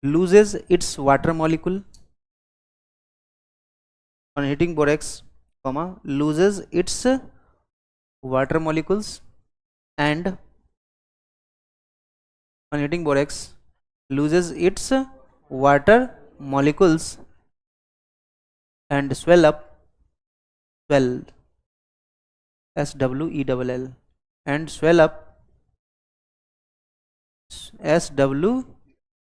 loses its water molecule, on heating borax comma loses its water molecules, and on heating borax loses its water molecules and swell up, swell SWELL, and swell up SWELL।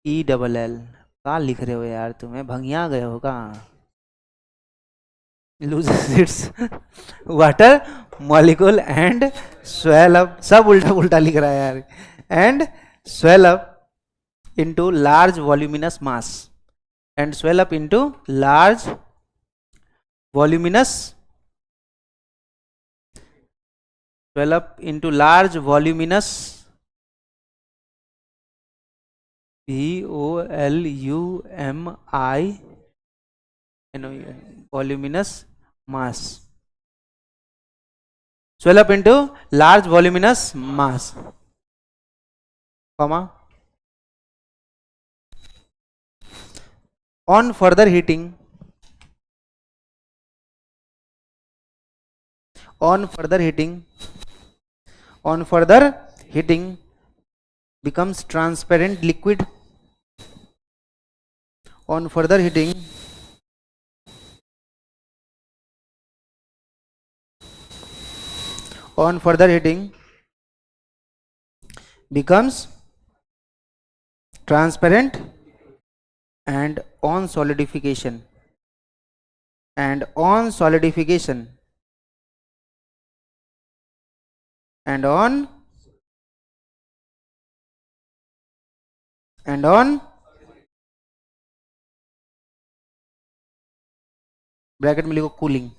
क्या लिख रहे हो यार, तुम्हें भंगिया गए हो कहाँ। loses its water molecule and swell up, सब उल्टा उल्टा लिख रहा है यार, and swell up into large voluminous mass, and swell up into large voluminous, swell up into large voluminous voluminous mass, swell up into large voluminous mass, comma on further heating, on further heating, on further heating becomes transparent liquid, on further heating on further heating becomes transparent, and on solidification, and on solidification, and on bracket में लिखो कूलिंग,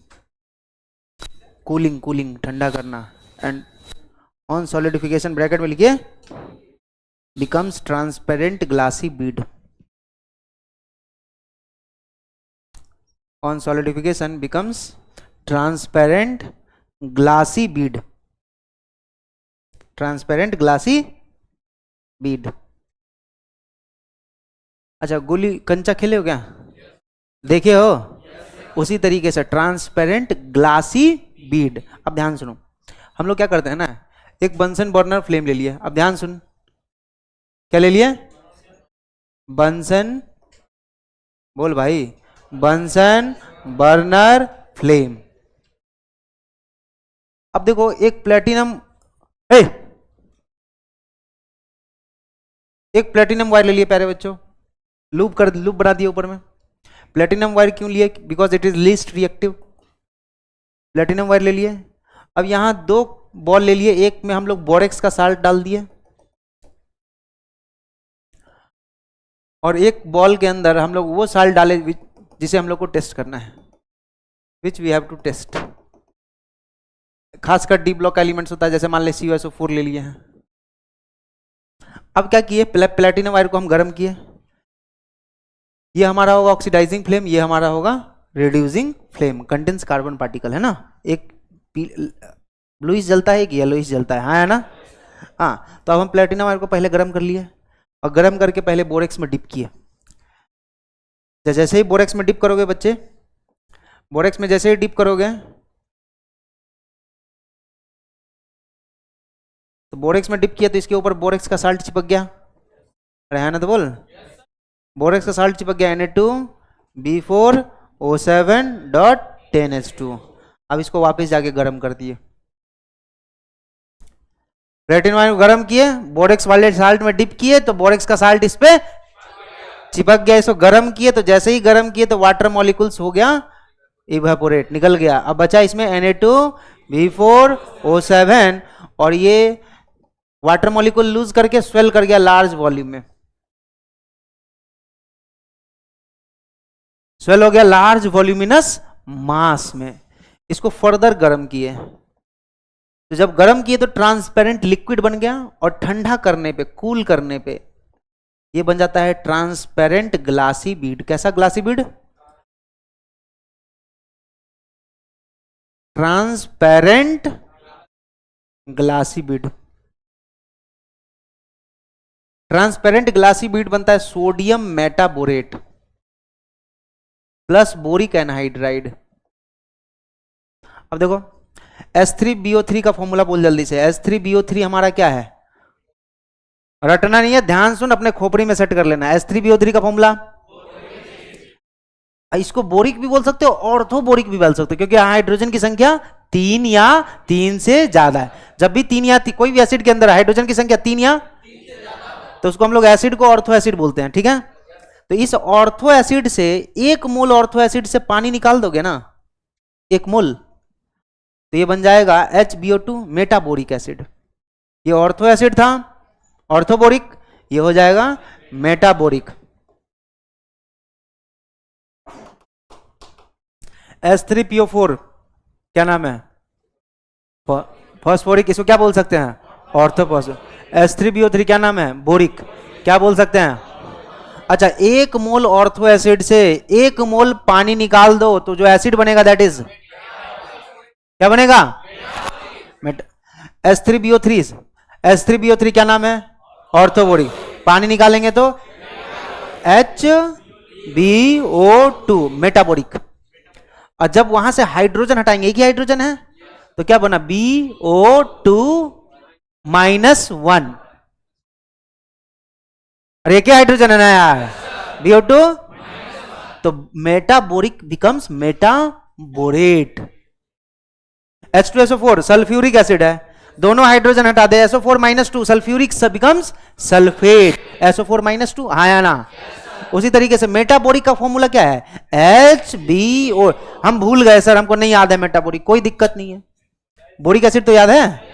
कूलिंग कूलिंग ठंडा करना, एंड ऑन सॉलिडिफिकेशन ब्रैकेट में लिखिए becomes transparent glassy bead, on solidification becomes transparent glassy bead, transparent glassy bead। अच्छा गोली कंचा खेले हो क्या, देखे हो, उसी तरीके से ट्रांसपेरेंट ग्लासी बीड। अब ध्यान सुनो, हम लोग क्या करते हैं ना, एक बंसन बर्नर फ्लेम ले लिए। अब ध्यान सुन, क्या ले लिए? बंसन, बोल भाई, बंसन बर्नर फ्लेम। अब देखो एक प्लेटिनम, एक प्लेटिनम वायर ले लिए प्यारे बच्चों, लूप बना दिया ऊपर में। प्लेटिनम वायर क्यों लिए? Because it is least reactive. Platinum wire ले लिए। अब यहां दो बॉल ले लिए, एक में हम लोग बोरेक्स का साल्ट डाल दिए और एक बॉल के अंदर हम लोग वो साल्ट डाले जिसे हम लोग को टेस्ट करना है, which we have to test. खासकर डी ब्लॉक एलिमेंट्स होता है, जैसे मान ले CuSO4 ले लिए हैं। अब क्या किए, प्लेटिनम वायर को हम गर्म किए। ये हमारा होगा ऑक्सीडाइजिंग फ्लेम, ये हमारा होगा reducing flame. Contains carbon particle है ना, एक ब्लूइश जलता है, एक येलोइश जलता है, हाँ है ना। हाँ, तो अब हम प्लेटिनम वायर को पहले गर्म कर लिए और गर्म करके पहले बोरेक्स में डिप किए। जैसे ही बोरेक्स में डिप करोगे बच्चे, बोरेक्स में जैसे ही डिप करोगे तो बोरेक्स में डिप किया तो इसके ऊपर बोरेक्स का साल्ट चिपक गया। अरे है ना, तो बोल, बोरेक्स का साल्ट चिपक गया Na2B4O7.10H2। अब इसको वापस जाके गर्म कर दिए, प्लेटिनम वायर को गर्म किए, बोरेक्स वाले साल्ट में डिप किए तो बोरेक्स का साल्ट इस पे चिपक गया। इसको गर्म किए तो जैसे ही गर्म किए तो वाटर मॉलिक्यूल्स हो गया इवेपोरेट, निकल गया। अब बचा इसमें Na2B4O7 और ये वाटर मॉलिक्यूल लूज करके स्वेल कर गया लार्ज वॉल्यूम में, स्वेल हो गया लार्ज वॉल्यूमिनस मास में। इसको फर्दर गर्म किए, तो जब गर्म किए तो ट्रांसपेरेंट लिक्विड बन गया और ठंडा करने पे, कूल करने पे ये बन जाता है ट्रांसपेरेंट ग्लासी बीड। कैसा glassy bead? Transparent glassy bead. Transparent glassy bead बनता है sodium metaborate plus boric anhydride. अब देखो H3BO3 का फॉर्मूला बोल जल्दी से। H3BO3 हमारा क्या है? रटना नहीं है, ध्यान सुन, अपने खोपड़ी में सेट कर लेना। H3BO3 का फॉर्मूला, इसको बोरिक भी बोल सकते हो, ऑर्थो बोरिक भी बोल सकते हो, क्योंकि हाइड्रोजन की संख्या 3 या 3 से ज्यादा है। जब भी 3 या कोई भी एसिड के अंदर हाइड्रोजन की संख्या 3 या तो उसको हम लोग एसिड को ऑर्थो एसिड बोलते हैं, ठीक है। तो इस ऑर्थो एसिड से, एक मोल ऑर्थो एसिड से पानी निकाल दोगे ना, एक मोल, तो ये बन जाएगा HBO2 मेटाबोरिक एसिड। ये ऑर्थो एसिड था, ऑर्थोबोरिक, ये हो जाएगा मेटाबोरिक। H3PO4 क्या नाम है? फॉस्फोरिक, इसको क्या बोल सकते हैं? ऑर्थोफॉस्फोरिक। H3BO3 क्या नाम है? बोरिक, क्या बोल सकते हैं? अच्छा, एक मोल ऑर्थो एसिड से एक मोल पानी निकाल दो तो जो एसिड बनेगा दैट इज क्या बनेगा? H3BO3 क्या नाम है? ऑर्थोबोरिक। पानी निकालेंगे तो HBO2 मेटाबोरिक। और जब वहां से हाइड्रोजन हटाएंगे, एक ही हाइड्रोजन है, तो क्या बना? BO2-1। अरे एक ही हाइड्रोजन है ना यार, BO2, तो metaboric becomes metaborate. H2SO4 sulphuric acid है, दोनों हाइड्रोजन हटा दे, SO4-2 sulphuric becomes sulphate, SO4-2, हाँ या ना? उसी तरीके से मेटाबोरिक का फॉर्मूला क्या है? HBO। हम भूल गए सर, हमको नहीं याद है मेटाबोरिक, कोई दिक्कत नहीं है, बोरिक एसिड तो याद है।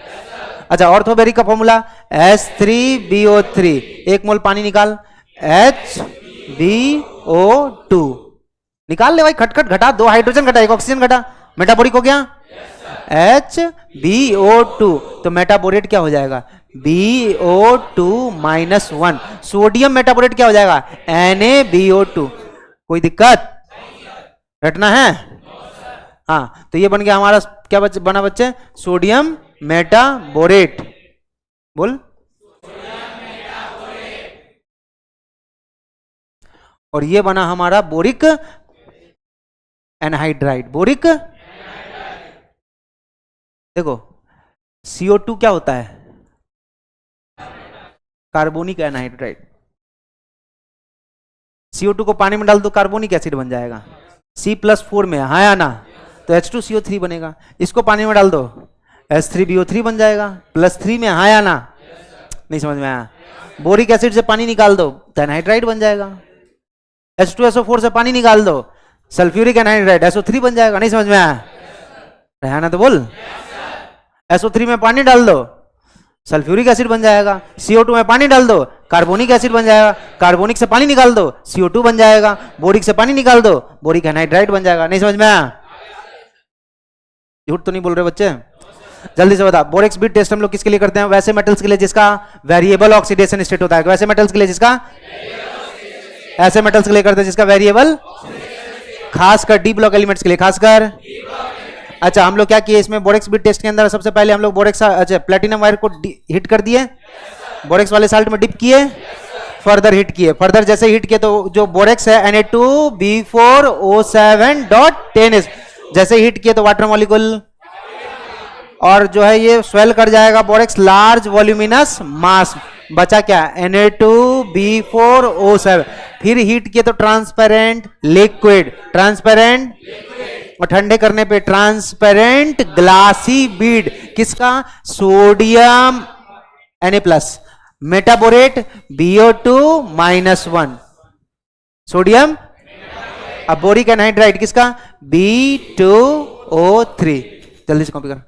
अच्छा, ऑर्थोबेरिक का फॉर्मूला H3BO3, एक मोल पानी निकाल, HBO2 निकाल ले भाई, खटखट घटा, 2 हाइड्रोजन घटा, 1 ऑक्सीजन घटा, मेटाबोरिक हो गया HBO2। तो मेटाबोरेट क्या हो जाएगा? BO2-1। सोडियम मेटाबोरेट क्या हो जाएगा? NaBO2। कोई दिक्कत? रटना है। हाँ, तो ये बन गया हमारा क्या बना बच्चे? Sodium metaborate. बोल, और ये बना हमारा बोरिक एनहाइड्राइड, बोरिक। देखो CO2 क्या होता है? Carbonic anhydride. CO2 को पानी में डाल दो, कार्बोनिक एसिड बन जाएगा। C+4 में, हाँ या ना? तो H2CO3 बनेगा। इसको पानी में डाल दो, H3BO3 बन जाएगा। +3 में, हाँ या ना? नहीं समझ में आया? बोरिक एसिड से पानी निकाल दो तो एनहाइड्राइड बन जाएगा। H2SO4 से पानी निकाल दो, सल्फ्यूरिक एनहाइड्राइड, SO3 बन जाएगा। नहीं समझ में आया? रहना तो बोल। SO3 में पानी डाल दो, सल्फ्यूरिक एसिड बन जाएगा। CO2 में पानी डाल दो, कार्बोनिक एसिड बन जाएगा। कार्बोनिक से पानी निकाल दो, CO2 बन जाएगा। बोरिक से पानी निकाल दो, बोरिक एनहाइड्राइड बन जाएगा। नहीं समझ में आया? झूठ तो नहीं बोल रहे बच्चे? जल्दी से बता, बोरेक्स बीट टेस्ट हम लोग किसके लिए करते हैं? वैसे मेटल्स के लिए जिसका वेरिएबल ऑक्सीडेशन स्टेट होता है। वैसे मेटल्स के लिए जिसका, ऐसे मेटल्स के लिए करते हैं जिसका वेरिएबल, खासकर डी ब्लॉक एलिमेंट्स के लिए, खासकर। अच्छा, हम लोग क्या किए इसमें बोरेक्स बीट टेस्ट के अंदर? सबसे पहले हम लोग बोरेक्स, अच्छा, प्लेटिनम वायर को हिट कर दिए, बोरेक्स वाले साल्ट में डिप किए, फर्दर हिट किए। फर्दर जैसे हिट किए तो जो बोरेक्स है Na2B4O7.10, जैसे हिट किए तो वाटर मॉलिक्यूल, और जो है ये स्वेल कर जाएगा बोरेक्स लार्ज वॉल्यूमिनस मास। बचा क्या? Na2B4O7। फिर हीट किए तो ट्रांसपेरेंट लिक्विड, ट्रांसपेरेंट, और ठंडे करने पे ट्रांसपेरेंट ग्लासी बीड। किसका? Sodium Na+, metaborate BO2-1, sodium. अब बोरिक एनहाइड्राइड किसका? B2O3। जल्दी से कॉपी कर,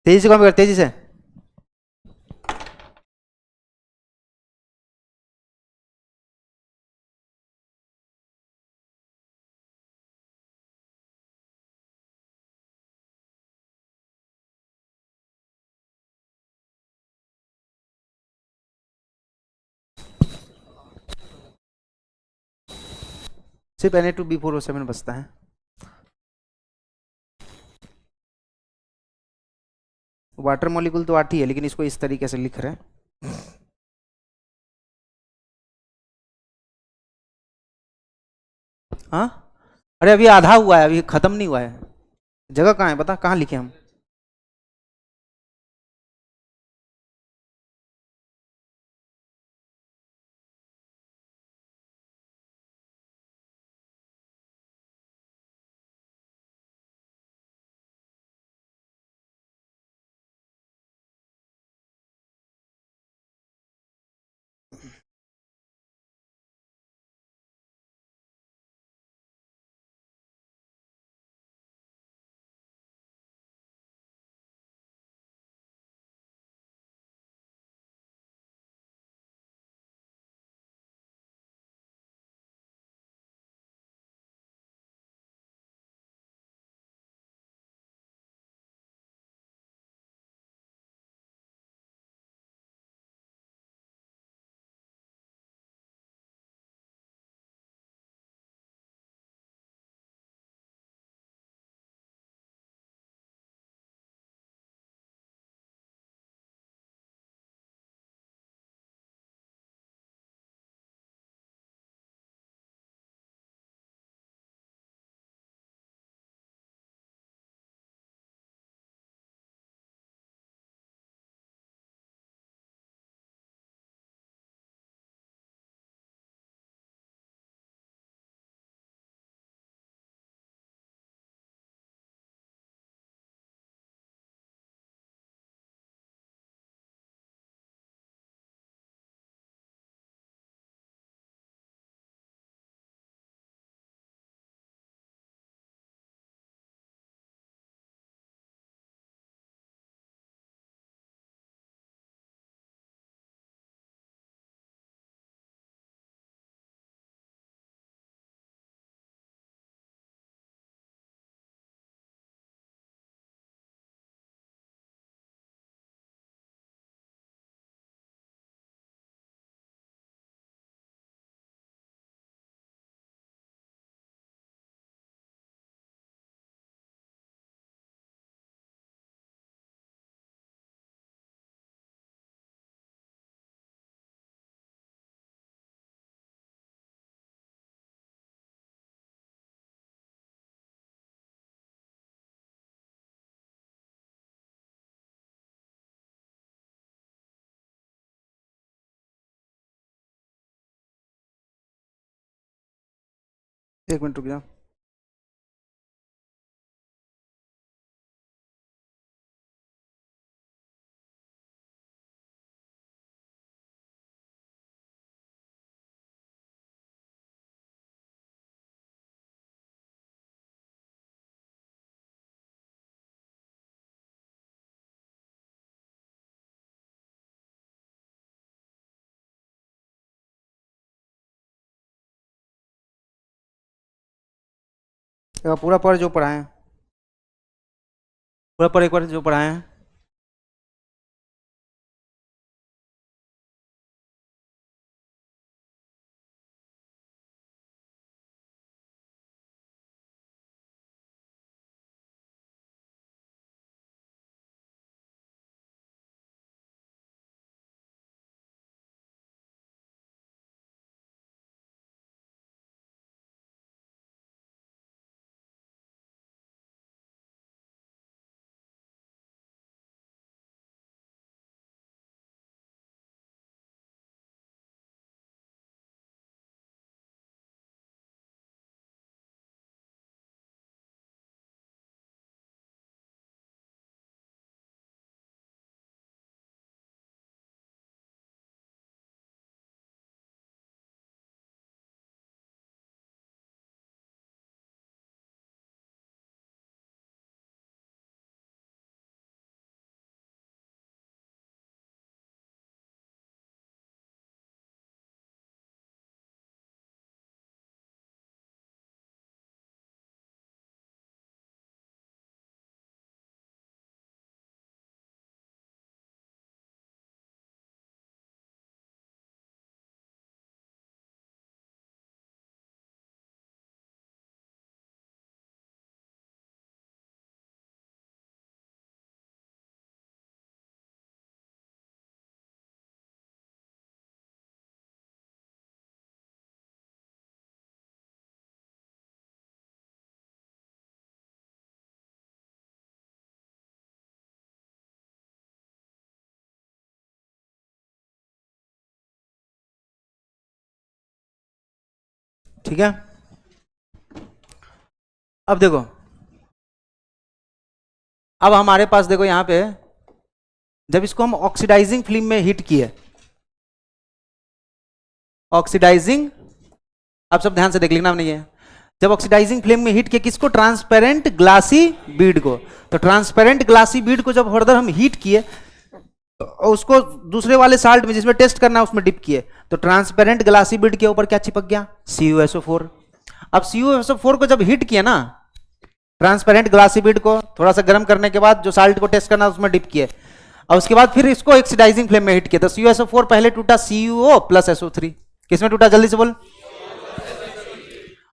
तेजी से कॉपी कर, तेजी से। सिर्फ Na2B4O7 बचता है। वाटर मॉलिक्यूल तो आती है, लेकिन इसको इस तरीके से लिख रहे हैं। हाँ, अरे अभी आधा हुआ है, अभी खत्म नहीं हुआ है। जगह कहाँ है बता, कहाँ लिखे हम? एक मिनट रुक जाओ। पूरा पढ़ जो पढ़ाए हैं, पूरा पढ़ एक बार जो पढ़ाए हैं। ठीक है, अब देखो, अब हमारे पास देखो यहां पे जब इसको हम ऑक्सीडाइजिंग फिल्म में हीट किए, ऑक्सीडाइजिंग, आप सब ध्यान से देख लेना नहीं है, जब ऑक्सीडाइजिंग फ्लेम में हीट किए किसको, ट्रांसपेरेंट ग्लासी बीड को। तो ट्रांसपेरेंट ग्लासी बीड को जब फर्दर हम हीट किए तो उसको दूसरे वाले साल्ट में जिसमें टेस्ट करना है उसमें डिप किए, तो ट्रांसपेरेंट ग्लासी बीड के ऊपर क्या चिपक गया, CuSO4। अब CuSO4 को जब हीट किया ना, ट्रांसपेरेंट ग्लासी बीड को थोड़ा सा गर्म करने के बाद जो साल्ट को टेस्ट करना उसमें डिप किए, और उसके बाद फिर इसको ऑक्सीडाइजिंग फ्लेम में हीट किया, तो CuSO4 पहले टूटा CuO प्लस SO3, किसमें टूटा जल्दी से बोल,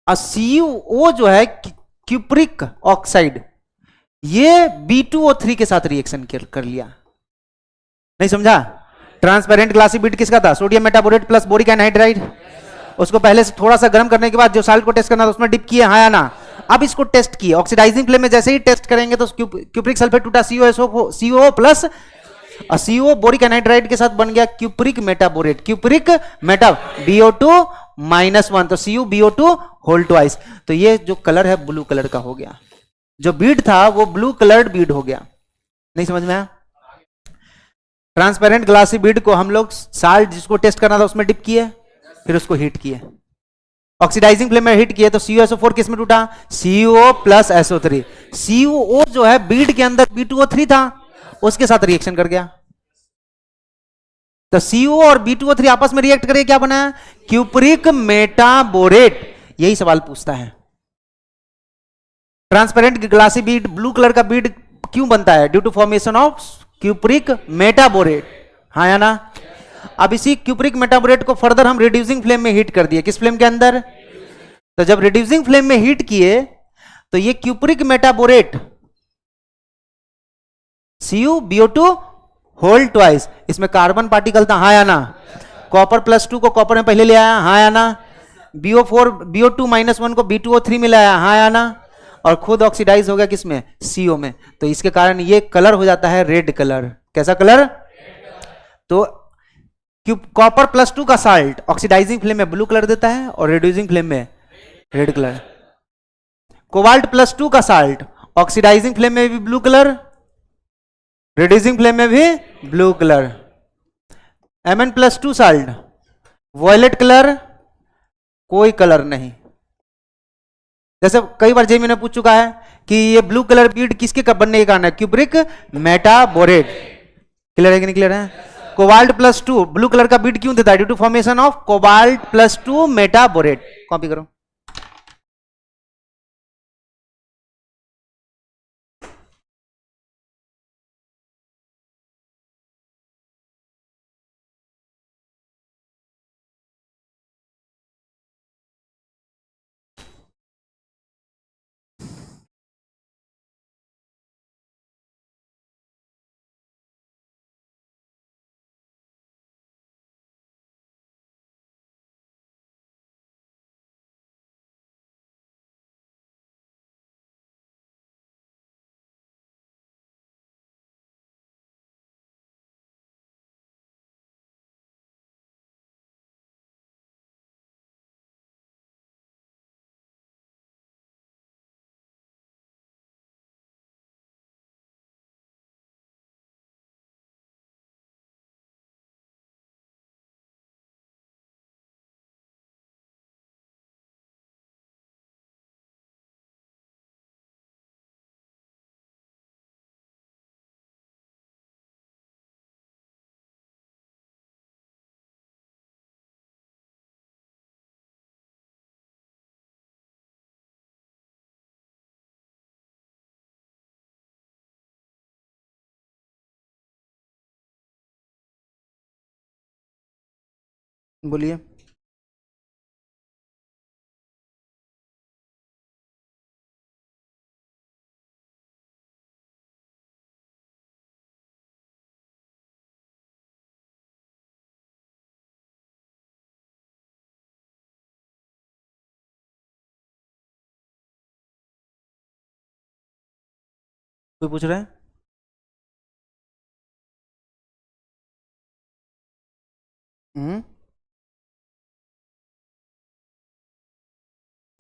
CuO जो है क्यूप्रिक ऑक्साइड, ये B2O3 के साथ रिएक्शन कर लिया, नहीं समझा। ट्रांसपेरेंट ग्लासी बीड किसका था, sodium metaborate plus boric anhydride, उसको पहले से थोड़ा सा गर्म करने के बाद जो साल्ट को टेस्ट करना था उसमें डिप किए, हाँ या ना। अब इसको टेस्ट किए ऑक्सीडाइजिंग फ्लेम में, जैसे ही टेस्ट करेंगे तो क्यूप्रिक सल्फेट टूटा CuO plus, CO boric anhydride के साथ बन गया cupric metaborate, cupric Meta BO2 -1, तो CuBO2 होल ट्वाइस। तो ये जो कलर है ब्लू कलर का हो गया, जो बीड था वो ब्लू कलर्ड बीड हो गया, नहीं समझ में आया। ट्रांसपेरेंट ग्लासी बीड को हम लोग साल्ट जिसको टेस्ट करना था उसमें डिप किए, फिर उसको हीट किए, ऑक्सीडाइजिंग फ्लेम में हीट किए, तो CuSO4 किस में टूटा, CuO प्लस SO3। CuO जो है बीड के अंदर B2O3 था, उसके साथ रिएक्शन कर गया, तो CO और B2O3 आपस में रिएक्ट करके क्या बना, क्यूप्रिक मेटाबोरेट। यही सवाल पूछता है, transparent glassy bead blue colour का बीड क्यों बनता है, due to formation of cupric metaborate, हाँ या ना। अब इसी क्यूप्रिक मेटाबोरेट को फर्दर हम रिड्यूसिंग फ्लेम में हीट कर दिए, किस फ्लेम के अंदर, तो जब रिड्यूसिंग फ्लेम में हीट किए तो ये cupric metaborate CuBO2 whole twice, इसमें कार्बन पार्टिकल था, हाँ या ना। कॉपर +2 को कॉपर में पहले ले आया, हाँ या ना। BO2 -1 को B2O3 में लाया, हाँ या ना। और खुद ऑक्सीडाइज हो गया किसमें, CO में। तो इसके कारण ये कलर हो जाता है रेड कलर, कैसा कलर, तो कॉपर +2 का साल्ट ऑक्सीडाइजिंग फ्लेम में ब्लू कलर देता है और रिड्यूसिंग फ्लेम में रेड कलर। कोबाल्ट +2 का साल्ट ऑक्सीडाइजिंग फ्लेम में भी ब्लू कलर, रिड्यूसिंग फ्लेम में भी blue colour. Mn+2 salt violet colour, कोई कलर नहीं। जैसे कई बार जेमी ने पूछ चुका है कि ये ब्लू कलर बीड किसके बनने के कारण है, क्यूब्रिक मेटाबोरेट। क्लियर है कि नहीं क्लियर है? कोबाल्ट +2 ब्लू कलर का बीड क्यों देता है? Due to formation of cobalt +2 metaborate. Copy करो। बोलिए। कोई पूछ रहा है?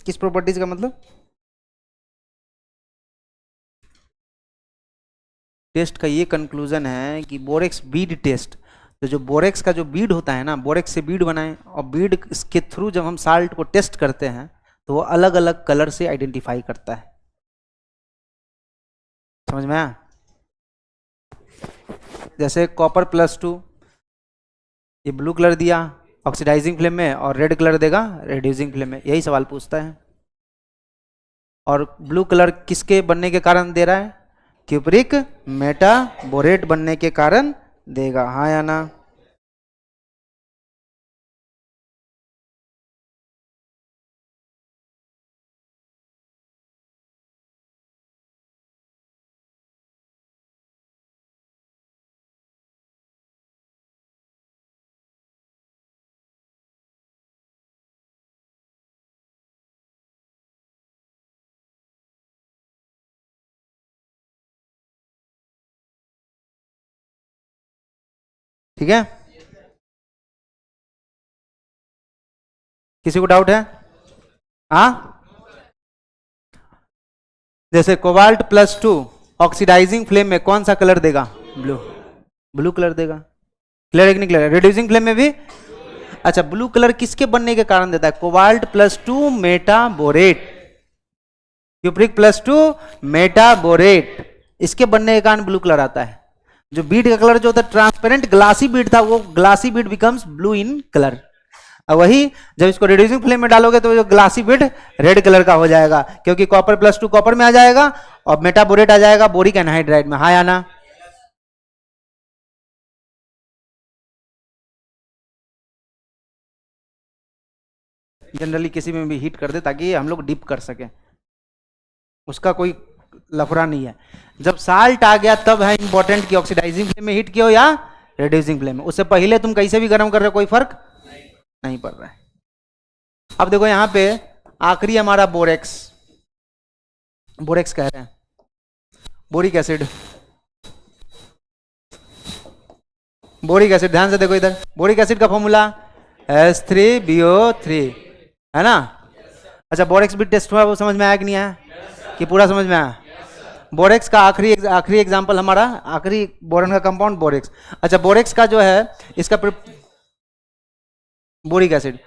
किस प्रॉपर्टीज का मतलब? टेस्ट का ये कंक्लूजन है कि बोरेक्स बीड टेस्ट, तो जो बोरेक्स का जो बीड होता है ना, बोरेक्स से बीड बनाए और बीड के थ्रू जब हम साल्ट को टेस्ट करते हैं तो वो अलग अलग कलर से आइडेंटिफाई करता है। समझ में आया? जैसे कॉपर +2 ये ब्लू कलर दिया ऑक्सीडाइजिंग फ्लेम में और रेड कलर देगा रिड्यूसिंग फ्लेम में, यही सवाल पूछता है। और ब्लू कलर किसके बनने के कारण दे रहा है? क्यूप्रिक मेटाबोरेट बनने के कारण देगा। हाँ या ना? ठीक है, किसी को डाउट है? हाँ, जैसे कोबाल्ट +2 ऑक्सीडाइजिंग फ्लेम में कौन सा कलर देगा? ब्लू, ब्लू कलर देगा। क्लियर है कि नहीं क्लियर? रिड्यूसिंग फ्लेम में भी। अच्छा, ब्लू कलर किसके बनने के कारण देता है? कोबाल्ट +2 मेटाबोरेट, क्यूप्रिक +2 मेटाबोरेट, इसके बनने के कारण ब्लू कलर आता है। जो बीड का कलर जो होता है ट्रांसपेरेंट ग्लासी बीड था, वो glassy bead becomes blue in colour. अब वही जब इसको रिड्यूसिंग फ्लेम में डालोगे तो जो ग्लासी बीड रेड कलर का हो जाएगा, क्योंकि कॉपर +2 कॉपर में आ जाएगा और मेटाबोरेट आ जाएगा बोरिक एनहाइड्राइड में। हाँ या ना? जनरली किसी में भी हीट कर दे ताकि हम लोग डिप कर सके, उसका कोई लफड़ा नहीं है। जब साल्ट आ गया तब है इंपॉर्टेंट कि ऑक्सीडाइजिंग फ्लेम में हीट किया हो या रिड्यूसिंग फ्लेम में। उससे पहले तुम कैसे भी गर्म कर रहे हो कोई फर्क नहीं पड़ रहा है। अब देखो यहां पे आखिरी हमारा बोरेक्स, बोरेक्स कह रहे हैं, बोरिक एसिड, बोरिक एसिड। ध्यान से देखो इधर, बोरिक एसिड का फॉर्मूला H3BO3 है ना? अच्छा बोरेक्स भी टेस्ट हुआ, वो समझ में आया कि नहीं आया? कि पूरा समझ में आया? बोरेक्स का आखिरी एग्जांपल हमारा, आखिरी बोरन का कंपाउंड बोरेक्स। अच्छा बोरेक्स का जो है इसका बोरिक एसिड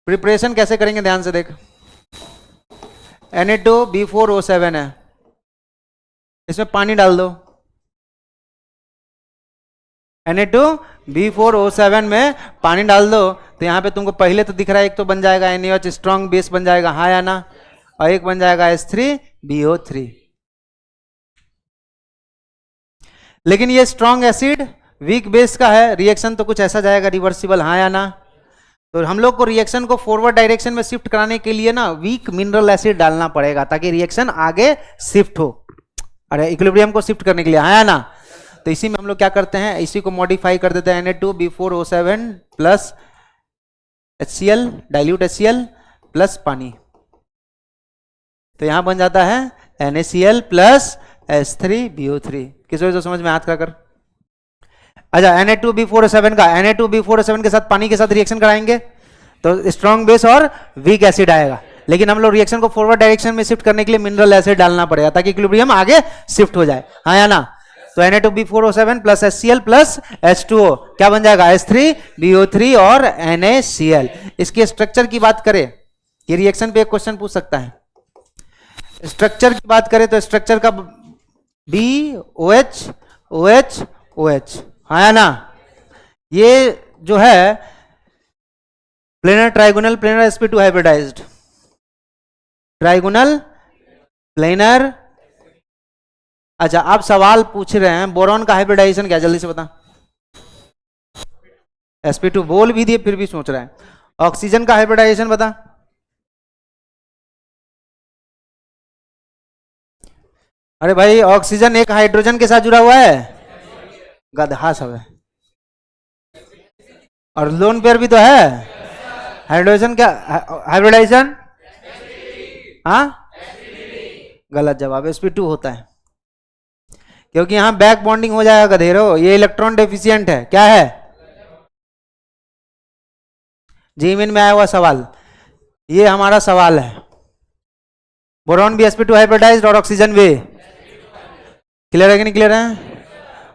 प्रिपरेशन कैसे करेंगे, ध्यान से देख। Na2B4O7 है, इसमें पानी डाल दो। Na2B4O7 में पानी डाल दो तो यहाँ पे तुमको पहले तो दिख रहा है, एक तो बन जाएगा NaOH स्ट्रॉन्ग बेस बन जाएगा, हाँ या ना, और एक बन जाएगा H3BO3। लेकिन ये स्ट्रॉन्ग एसिड वीक बेस का है, रिएक्शन तो कुछ ऐसा जाएगा रिवर्सिबल, हाँ या ना। तो हम लोग को रिएक्शन को फॉरवर्ड डायरेक्शन में शिफ्ट कराने के लिए ना वीक मिनरल एसिड डालना पड़ेगा ताकि रिएक्शन आगे शिफ्ट हो, अरे इक्विलिब्रियम को शिफ्ट करने के लिए, हाँ या ना। तो इसी में हम लोग क्या करते हैं, इसी को मॉडिफाई कर देते हैं, Na2B4O7 plus HCl dilute HCl plus पानी, तो यहां बन जाता है NaCl प्लस H3BO3। किस वजह से समझ में हाथ का कर। अच्छा Na2B4O7 का Na2B4O7 के साथ पानी के साथ रिएक्शन कराएंगे तो स्ट्रॉन्ग बेस और वीक एसिड आएगा, लेकिन हम लोग रिएक्शन को फॉरवर्ड डायरेक्शन में शिफ्ट करने के लिए मिनरल एसिड डालना पड़ेगा ताकि इक्विलिब्रियम आगे शिफ्ट हो जाए, हाँ या ना। तो Na2B4O7 plus HCl plus H2O क्या बन जाएगा, H3BO3 और NaCl। इसके स्ट्रक्चर की बात करें, ये रिएक्शन पे एक क्वेश्चन पूछ सकता है। स्ट्रक्चर की बात करें तो स्ट्रक्चर का BOH OH OH, हाँ या ना। ये जो है planar trigonal planar sp2 hybridised, trigonal planar. अच्छा आप सवाल पूछ रहे हैं बोरॉन का हाइब्रिडाइजेशन क्या, जल्दी से बता। sp2 बोल भी दिए फिर भी सोच रहा है। ऑक्सीजन का हाइब्रिडाइजेशन बता। अरे भाई ऑक्सीजन एक हाइड्रोजन के साथ जुड़ा हुआ है, गधा सब है, और लोन पेयर भी तो है। हाइड्रोजन क्या हाइब्रिडाइजेशन, हाँ गलत जवाब, sp2 होता है, क्योंकि यहां बैक बॉन्डिंग हो जाएगा गधेरो, ये इलेक्ट्रॉन डेफिशिएंट है, क्या है। जीमिन में आया हुआ सवाल, ये हमारा सवाल है। बोरॉन भी sp2 हाइब्रिडाइज्ड और ऑक्सीजन भी, क्लियर है कि नहीं क्लियर है।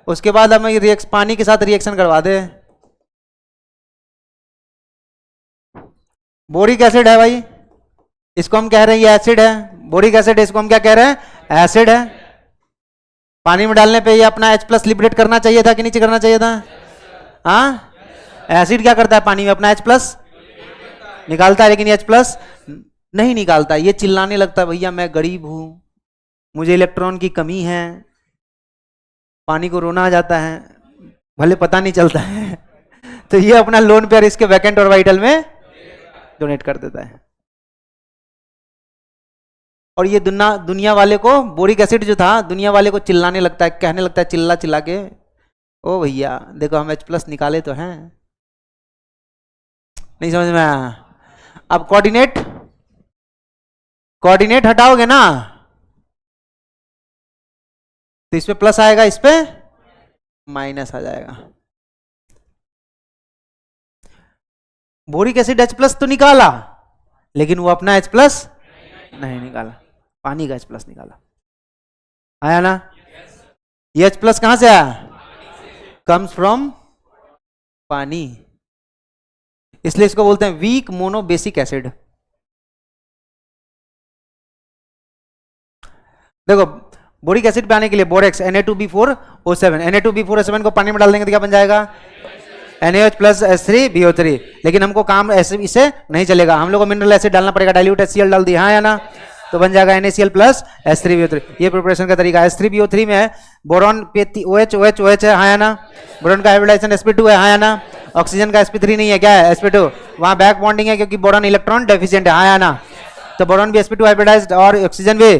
उसके बाद हमें रिएक्शन पानी के साथ रिएक्शन करवा दे। बोरिक एसिड है भाई, इसको हम कह रहे हैं ये एसिड है, बोरिक एसिड इसको हम क्या कह रहे हैं, एसिड है। पानी में डालने पे ये अपना H+ लिबरेट करना चाहिए था कि नीचे करना चाहिए था, हाँ। एसिड क्या करता है पानी में, अपना H+ निकालता है, लेकिन H+ नहीं निकालता, ये चिल्लाने लगता है भैया मैं गरीब हूं, मुझे इलेक्ट्रॉन की कमी है, पानी को रोना आ जाता है, भले पता नहीं चलता है तो ये अपना लोन पेयर इसके वैकेंट ऑर्बिटल में डोनेट कर देता है। और ये दुनिया वाले को बोरिक एसिड जो था दुनिया वाले को चिल्लाने लगता है, कहने लगता है चिल्ला चिल्ला के, ओ भैया देखो हम H+ निकाले तो हैं। नहीं समझ में आया। अब कोऑर्डिनेट, कोऑर्डिनेट हटाओगे ना तो इस पे प्लस आएगा, इस पे माइनस आ जाएगा। बोरिक एसिड H+ तो निकाला, लेकिन वो अपना H+ नहीं निकाला, पानी का H+ निकाला, आया ना। ये H+ कहां से आया, कम्स फ्रॉम पानी, इसलिए इसको बोलते हैं वीक मोनो बेसिक एसिड। देखो बोरिक एसिड पे आने के लिए बोरेक्स Na2B4O7, Na2B4O7 को पानी में डाल देंगे तो क्या बन जाएगा, NaOH प्लस H3BO3। लेकिन हमको काम ऐसे इससे नहीं चलेगा, हम लोग को मिनरल एसिड डालना पड़ेगा, डाइल्यूट HCl डाल दिया, हाँ या ना, तो बन जाएगा NaCl प्लस H3BO3। ये प्रिपरेशन का तरीका, H3BO3 में है बोरॉन पे OH OH OH है, हाँ या ना, बोरॉन का हाइब्रिडाइजेशन sp2 है, हाँ या ना, ऑक्सीजन का sp3 नहीं है, क्या है sp2, वहां बैक बॉन्डिंग है क्योंकि बोरॉन इलेक्ट्रॉन डेफिशिएंट है, हाँ या ना, तो बोरॉन भी sp2 हाइब्रिडाइज्ड और ऑक्सीजन भी।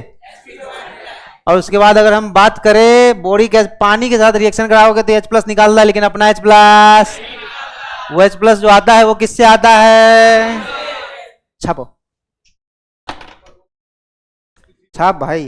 और उसके बाद अगर हम बात करें बोरिक पानी के साथ रिएक्शन कराओगे तो H+ निकालता है, लेकिन अपना H+, वो H+ जो आता है वो किससे आता है, छापो, छाप भाई।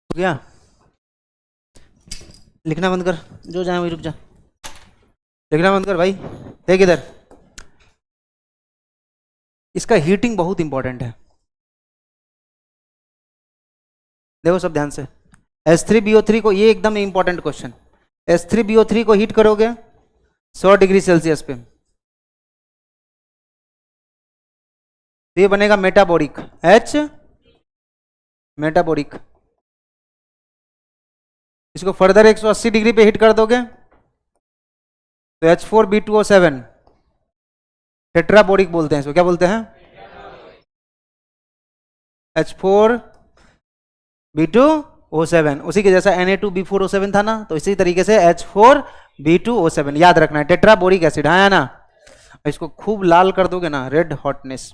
गया, लिखना बंद कर, जो जाए वही रुक जा, लिखना बंद कर भाई। देख इधर, इसका हीटिंग बहुत इंपॉर्टेंट है, देखो सब ध्यान से। H3BO3 को, ये एकदम इंपॉर्टेंट क्वेश्चन, H3BO3 को हीट करोगे 100 डिग्री सेल्सियस पे, तो ये बनेगा मेटाबोरिक, H मेटाबोरिक। इसको फर्दर 180 डिग्री पे हीट कर दोगे तो H4B2O7 टेट्राबोरिक बोलते हैं इसको, क्या बोलते हैं? H4B2O7, उसी के जैसा Na2B4O7 था ना, तो इसी तरीके से H4B2O7 याद रखना है, टेट्राबोरिक एसिड, हाँ ना। इसको खूब लाल कर दोगे ना, रेड हॉटनेस,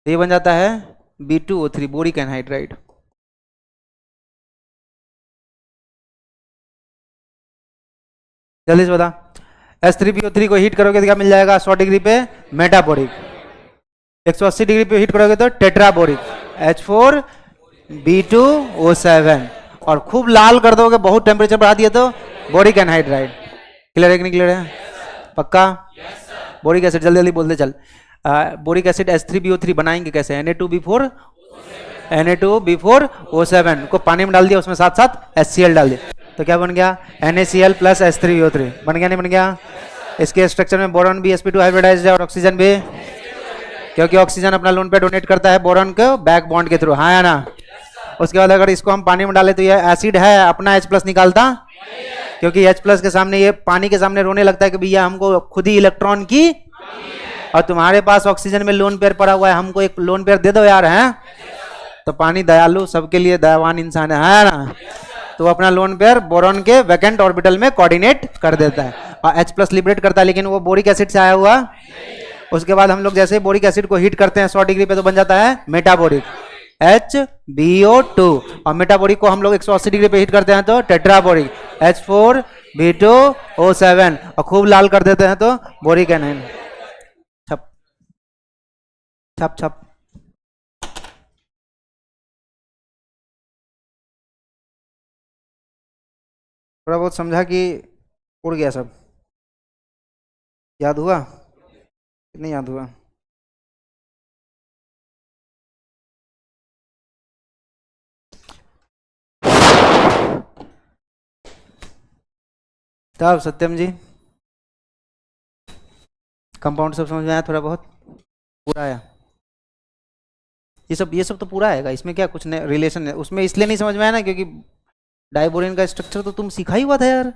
ये बन जाता है B2O3 बोरिक एनहाइड्राइड। जल्दी से बता, H3BO3 को हीट करोगे तो क्या मिल जाएगा 100 डिग्री पे? मेटाबोरिक। 180 डिग्री पे हीट करोगे तो टेट्राबोरिक, H4B2O7। और खूब लाल कर दोगे, बहुत टेम्परेचर बढ़ा दिया तो बोरिक एनहाइड्राइड। क्लियर है कि नहीं क्लियर है? पक्का? बोरिक एसिड जल्दी जल्दी बोलते चल। बोरिक एसिड H3BO3 बनाएंगे कैसे? Na2B4O7 को पानी में डाल दिया, उसमें साथ साथ HCl डाल दिया, तो क्या बन गया? NaCl प्लस H3BO3 बन गया, नहीं बन गया? इसके स्ट्रक्चर में बोरॉन भी sp2 हाइब्रिडाइज्ड है और ऑक्सीजन भी, क्योंकि ऑक्सीजन अपना लोन पे डोनेट करता है बोरॉन को बैक बॉन्ड के थ्रू, हाँ या ना। उसके बाद अगर इसको हम पानी में डाले तो ये एसिड है, अपना H+ निकालता, क्योंकि H+ के सामने, ये पानी के सामने रोने लगता है कि भैया हमको खुद ही इलेक्ट्रॉन की, और तुम्हारे पास ऑक्सीजन में लोन पेयर पड़ा हुआ है, हमको एक लोन पेयर दे दो यार, है। तो पानी दयालु, सबके लिए दयावान इंसान है ना, तो अपना लोन पेयर बोरॉन के वैकेंट ऑर्बिटल में कोऑर्डिनेट कर देता है और H+ लिबरेट करता है, लेकिन वो बोरिक एसिड से आया हुआ। उसके बाद हम लोग जैसे बोरिक एसिड को हीट करते हैं 100 डिग्री पे, तो बन जाता है मेटाबोरिक HbO2, और मेटाबोरिक को हम लोग 180 डिग्री पे हीट करते हैं तो टेट्राबोरिक H4B2O7, और खूब लाल कर देते हैं तो बोरिक एनाइन। छप छप छप। थोड़ा बहुत समझा कि उड़ गया सब? याद हुआ? नहीं याद हुआ? तब सत्यम जी, कंपाउंड सब समझ में आया? थोड़ा बहुत पूरा आया? ये सब तो पूरा आएगा, इसमें क्या कुछ रिलेशन है उसमें, इसलिए नहीं समझ में आया ना क्योंकि डाइबोरिन का स्ट्रक्चर तो तुम सीखा ही हुआ था यार,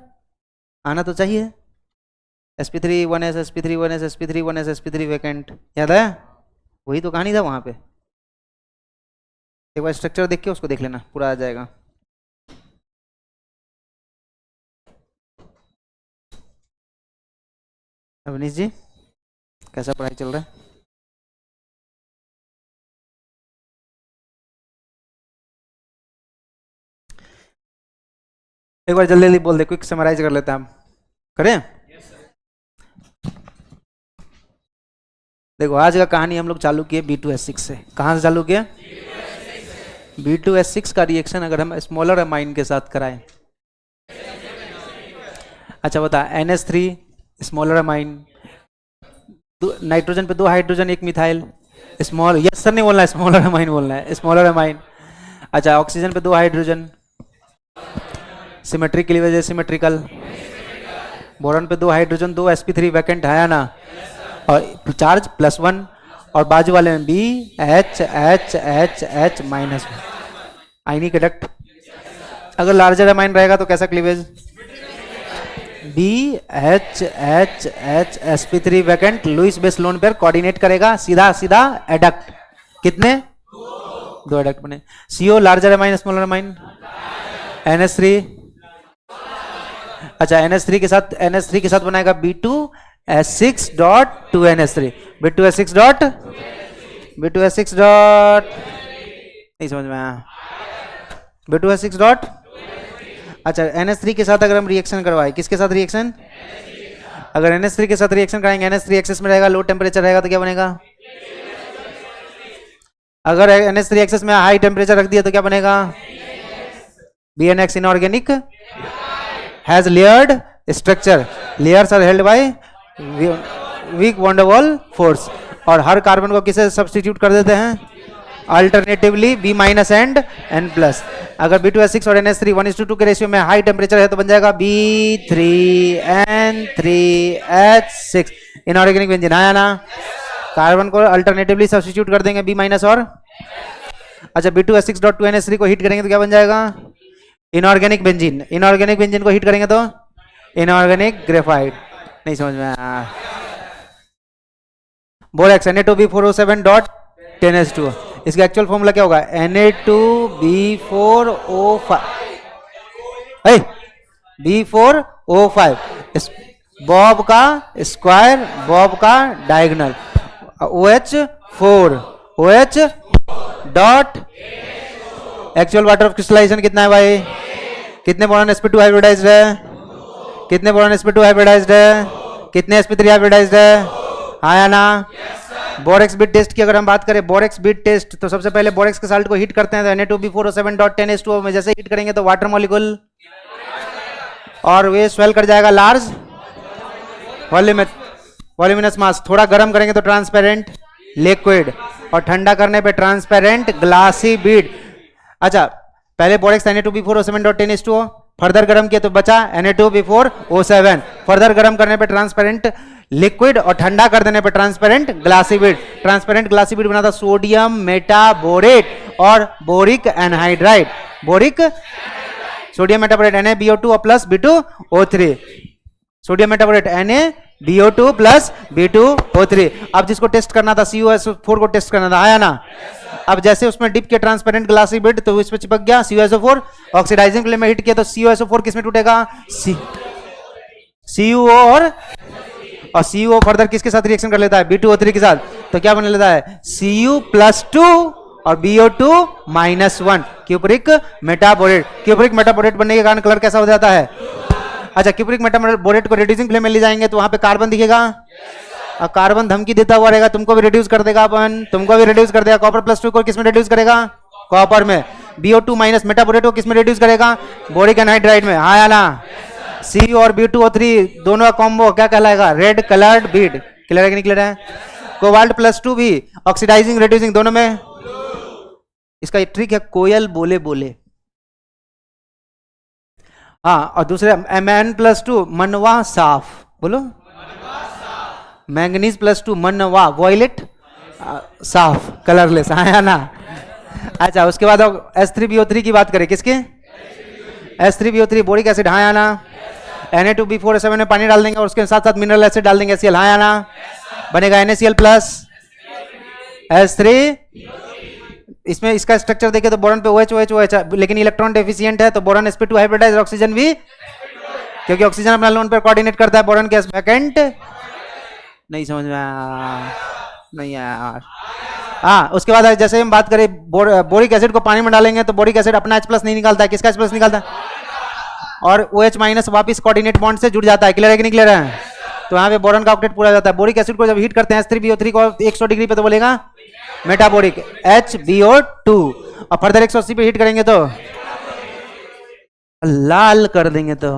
आना तो चाहिए। sp3 1s sp3 1s sp3 1s sp3 vacant, याद है? वही तो कहानी था वहां पे। एक बार स्ट्रक्चर देख के उसको देख लेना, पूरा आ जाएगा। अवनीश जी, कैसा पढ़ाई चल रहा है? एक बार जल्दी जल्दी बोल दे, क्विक समराइज कर लेते हैं हम, करें? देखो आज का कहानी हम लोग चालू किए B2S6 से। कहाँ से चालू किया? B2S6 का रिएक्शन अगर हम स्मॉलर अमाइन के साथ कराएं, अच्छा बता, NH3 स्मॉलर अमाइन, नाइट्रोजन पे 2 hydrogen 1 methyl, small, yes sir नहीं बोलना है, स्मॉलर अमाइन बोलना है, स्मॉलर अमाइन। अच्छा ऑक्सीजन पे 2 हाइड्रोजन, सिमेट्रिक की वजह सिमेट्रिकल, बोरॉन पे 2 हाइड्रोजन 2 sp3 वैकेंट है ना, और चार्ज +1, और बाजू वाले में BH माइनस, आयनिक एडक्ट। अगर लार्जर अमाइन रहेगा तो कैसा cleavage? BH sp3 vacant, Lewis base lone pair coordinate करेगा सीधा सीधा एडक्ट, कितने? 2 एडक्ट बने। CO larger amine smaller amine, NH3, अच्छा NH3 के साथ बनाएगा B2S6 dot 2NH3, B2S6 dot नहीं समझ में आया? B2S6 डॉट, अच्छा NH3 के साथ अगर हम रिएक्शन करवाएं, किसके साथ रिएक्शन? अगर NH3 के साथ रिएक्शन कराएंगे, NH3 एक्सेस में रहेगा, लो टेम्परेचर रहेगा तो क्या बनेगा? अगर NH3 एक्सेस में हाई टेम्परेचर रख दिया तो क्या बनेगा? BNX inorganic has layered structure, layers are held by weak van der Waals force. और हर कार्बन को किसे सब्स्टिट्यूट कर देते हैं? Alternatively B minus and N plus. अगर B2H6 और NH3 1:2 के रेशियो में हाई टेम्परेचर है तो बन जाएगा B3N3H6 इनऑर्गेनिक बेंजीन। आया ना? कार्बन को अल्टरनेटिवली सब्स्टिट्यूट कर देंगे B माइनस और, अच्छा B2H6.2NH3 को हीट करेंगे तो क्या बन जाएगा? Inorganic benzene. इनऑर्गेनिक बेंजीन को हीट करेंगे तो इनऑर्गेनिक ग्रेफाइट। नहीं समझ में आया? बोरेक्स Na2B4O7.10H2, इसका एक्चुअल फॉर्मूला क्या होगा? Na2B4O5 B4O5 बॉब का स्क्वायर, बॉब का diagonal, OH dot actual water of crystallisation कितना है भाई? कितने बोरॉन sp2 हाइब्रिडाइज्ड है? कितने बोरॉन sp2 हाइब्रिडाइज्ड है? कितने sp3 हाइब्रिडाइज्ड है? आया ना? बोरेक्स बिट टेस्ट की अगर हम बात करें, बोरेक्स बिट टेस्ट, तो सबसे पहले बोरेक्स के साल्ट को हीट करते हैं तो Na2B4O7.10H2O में जैसे हीट करेंगे तो वाटर मॉलिक्यूल और वे स्वेल कर जाएगा लार्ज वॉल्यूमिनस मास। थोड़ा गर्म करेंगे तो ट्रांसपेरेंट लिक्विड और ठंडा करने पे ट्रांसपेरेंट ग्लासी बीड। अच्छा पहले बोरेक्स Na2B4O7.10H2O, फर्दर गर्म किया तो बचा Na2B4O7, फर्दर गर्म करने पे ट्रांसपेरेंट लिक्विड और ठंडा कर देने पे transparent glassy bead. Transparent glassy bead बनाता सोडियम मेटाबोरेट और boric anhydride. Boric sodium metaborate NaBO2 plus B2O3, sodium metaborate NaBO2 plus B2O3। अब जिसको टेस्ट करना था CuSO4 को टेस्ट करना था, आया ना? अब जैसे उसमें डिप के ट्रांसपेरेंट ग्लासी बीड तो इस पे चिपक गया CuSO4, ऑक्सीडाइजिंग के लिए में हिट किया तो CuSO4 किस में टूटेगा? CuO और CuO फर्दर किसके साथ रिएक्शन कर लेता है? B2O3 के साथ, तो क्या बन लेता है? Cu+2 और BO2 -1 cupric metaborate. Cupric metaborate बनने के कारण कलर कैसा हो जाता है? अच्छा क्यूपरिक मेटाबोरेट को रिड्यूसिंग फ्लेम में ले जाएंगे तो वहां पे कार्बन दिखेगा और कार्बन धमकी देता हुआ रहेगा, तुमको भी रिड्यूस कर देगा अपन, तुमको भी रिड्यूस कर देगा। कॉपर+2 को किस में रिड्यूस करेगा? कॉपर में। BO2 माइनस मेटाबोरेट को किस में रिड्यूस करेगा? बोरिक एनहाइड्राइड में। आया ना? Cu और B2O3 दोनों का कॉम्बो क्या कहलाएगा? Red coloured Beed. क्लियर है कि नहीं क्लियर है? कोबाल्ट+2 भी ऑक्सीडाइजिंग रिड्यूसिंग दोनों में। इसका एक ट्रिक है, कोयल बोले बोले। हाँ, और दूसरे Mn+2 मनवा साफ, बोलो मैंगनीज+2 मनवा वॉयलेट साफ कलरलेस। आया ना? अच्छा उसके बाद H3BO3 की बात करें, किसके? H3BO3 boric acid. हाँ या ना? Na2B4O7 में पानी डाल देंगे और उसके साथ साथ मिनरल एसिड डाल देंगे Cl। हाँ या ना? बनेगा NaCl प्लस H3। इसमें इसका स्ट्रक्चर देखे तो बोरॉन पे OH, लेकिन इलेक्ट्रॉन डेफिशिएंट है तो बोरॉन sp2 हाइब्रिडाइज, ऑक्सीजन भी, क्योंकि ऑक्सीजन अपना लोन पर कोऑर्डिनेट करता है, बोरॉन गैस वैकेंट। नहीं समझ में आया? नहीं आया? हाँ उसके बाद जैसे हम बात करें बोरिक एसिड को पानी में डालेंगे तो बोरिक एसिड अपना H+ नहीं निकालता है, किसका H+ निकालता है? और OH- वापस कोऑर्डिनेट बॉन्ड से जुड़ जाता है। क्लियर है कि नहीं क्लियर है? तो यहाँ पे बोरॉन का ऑक्टेट पूरा जाता है। बोरिक एसिड को जब हीट करते हैं H3BO3 को 100 डिग्री पे तो बोलेगा मेटाबोरिक HBO2, और फर्दर 180 पे हीट करेंगे तो लाल कर देंगे तो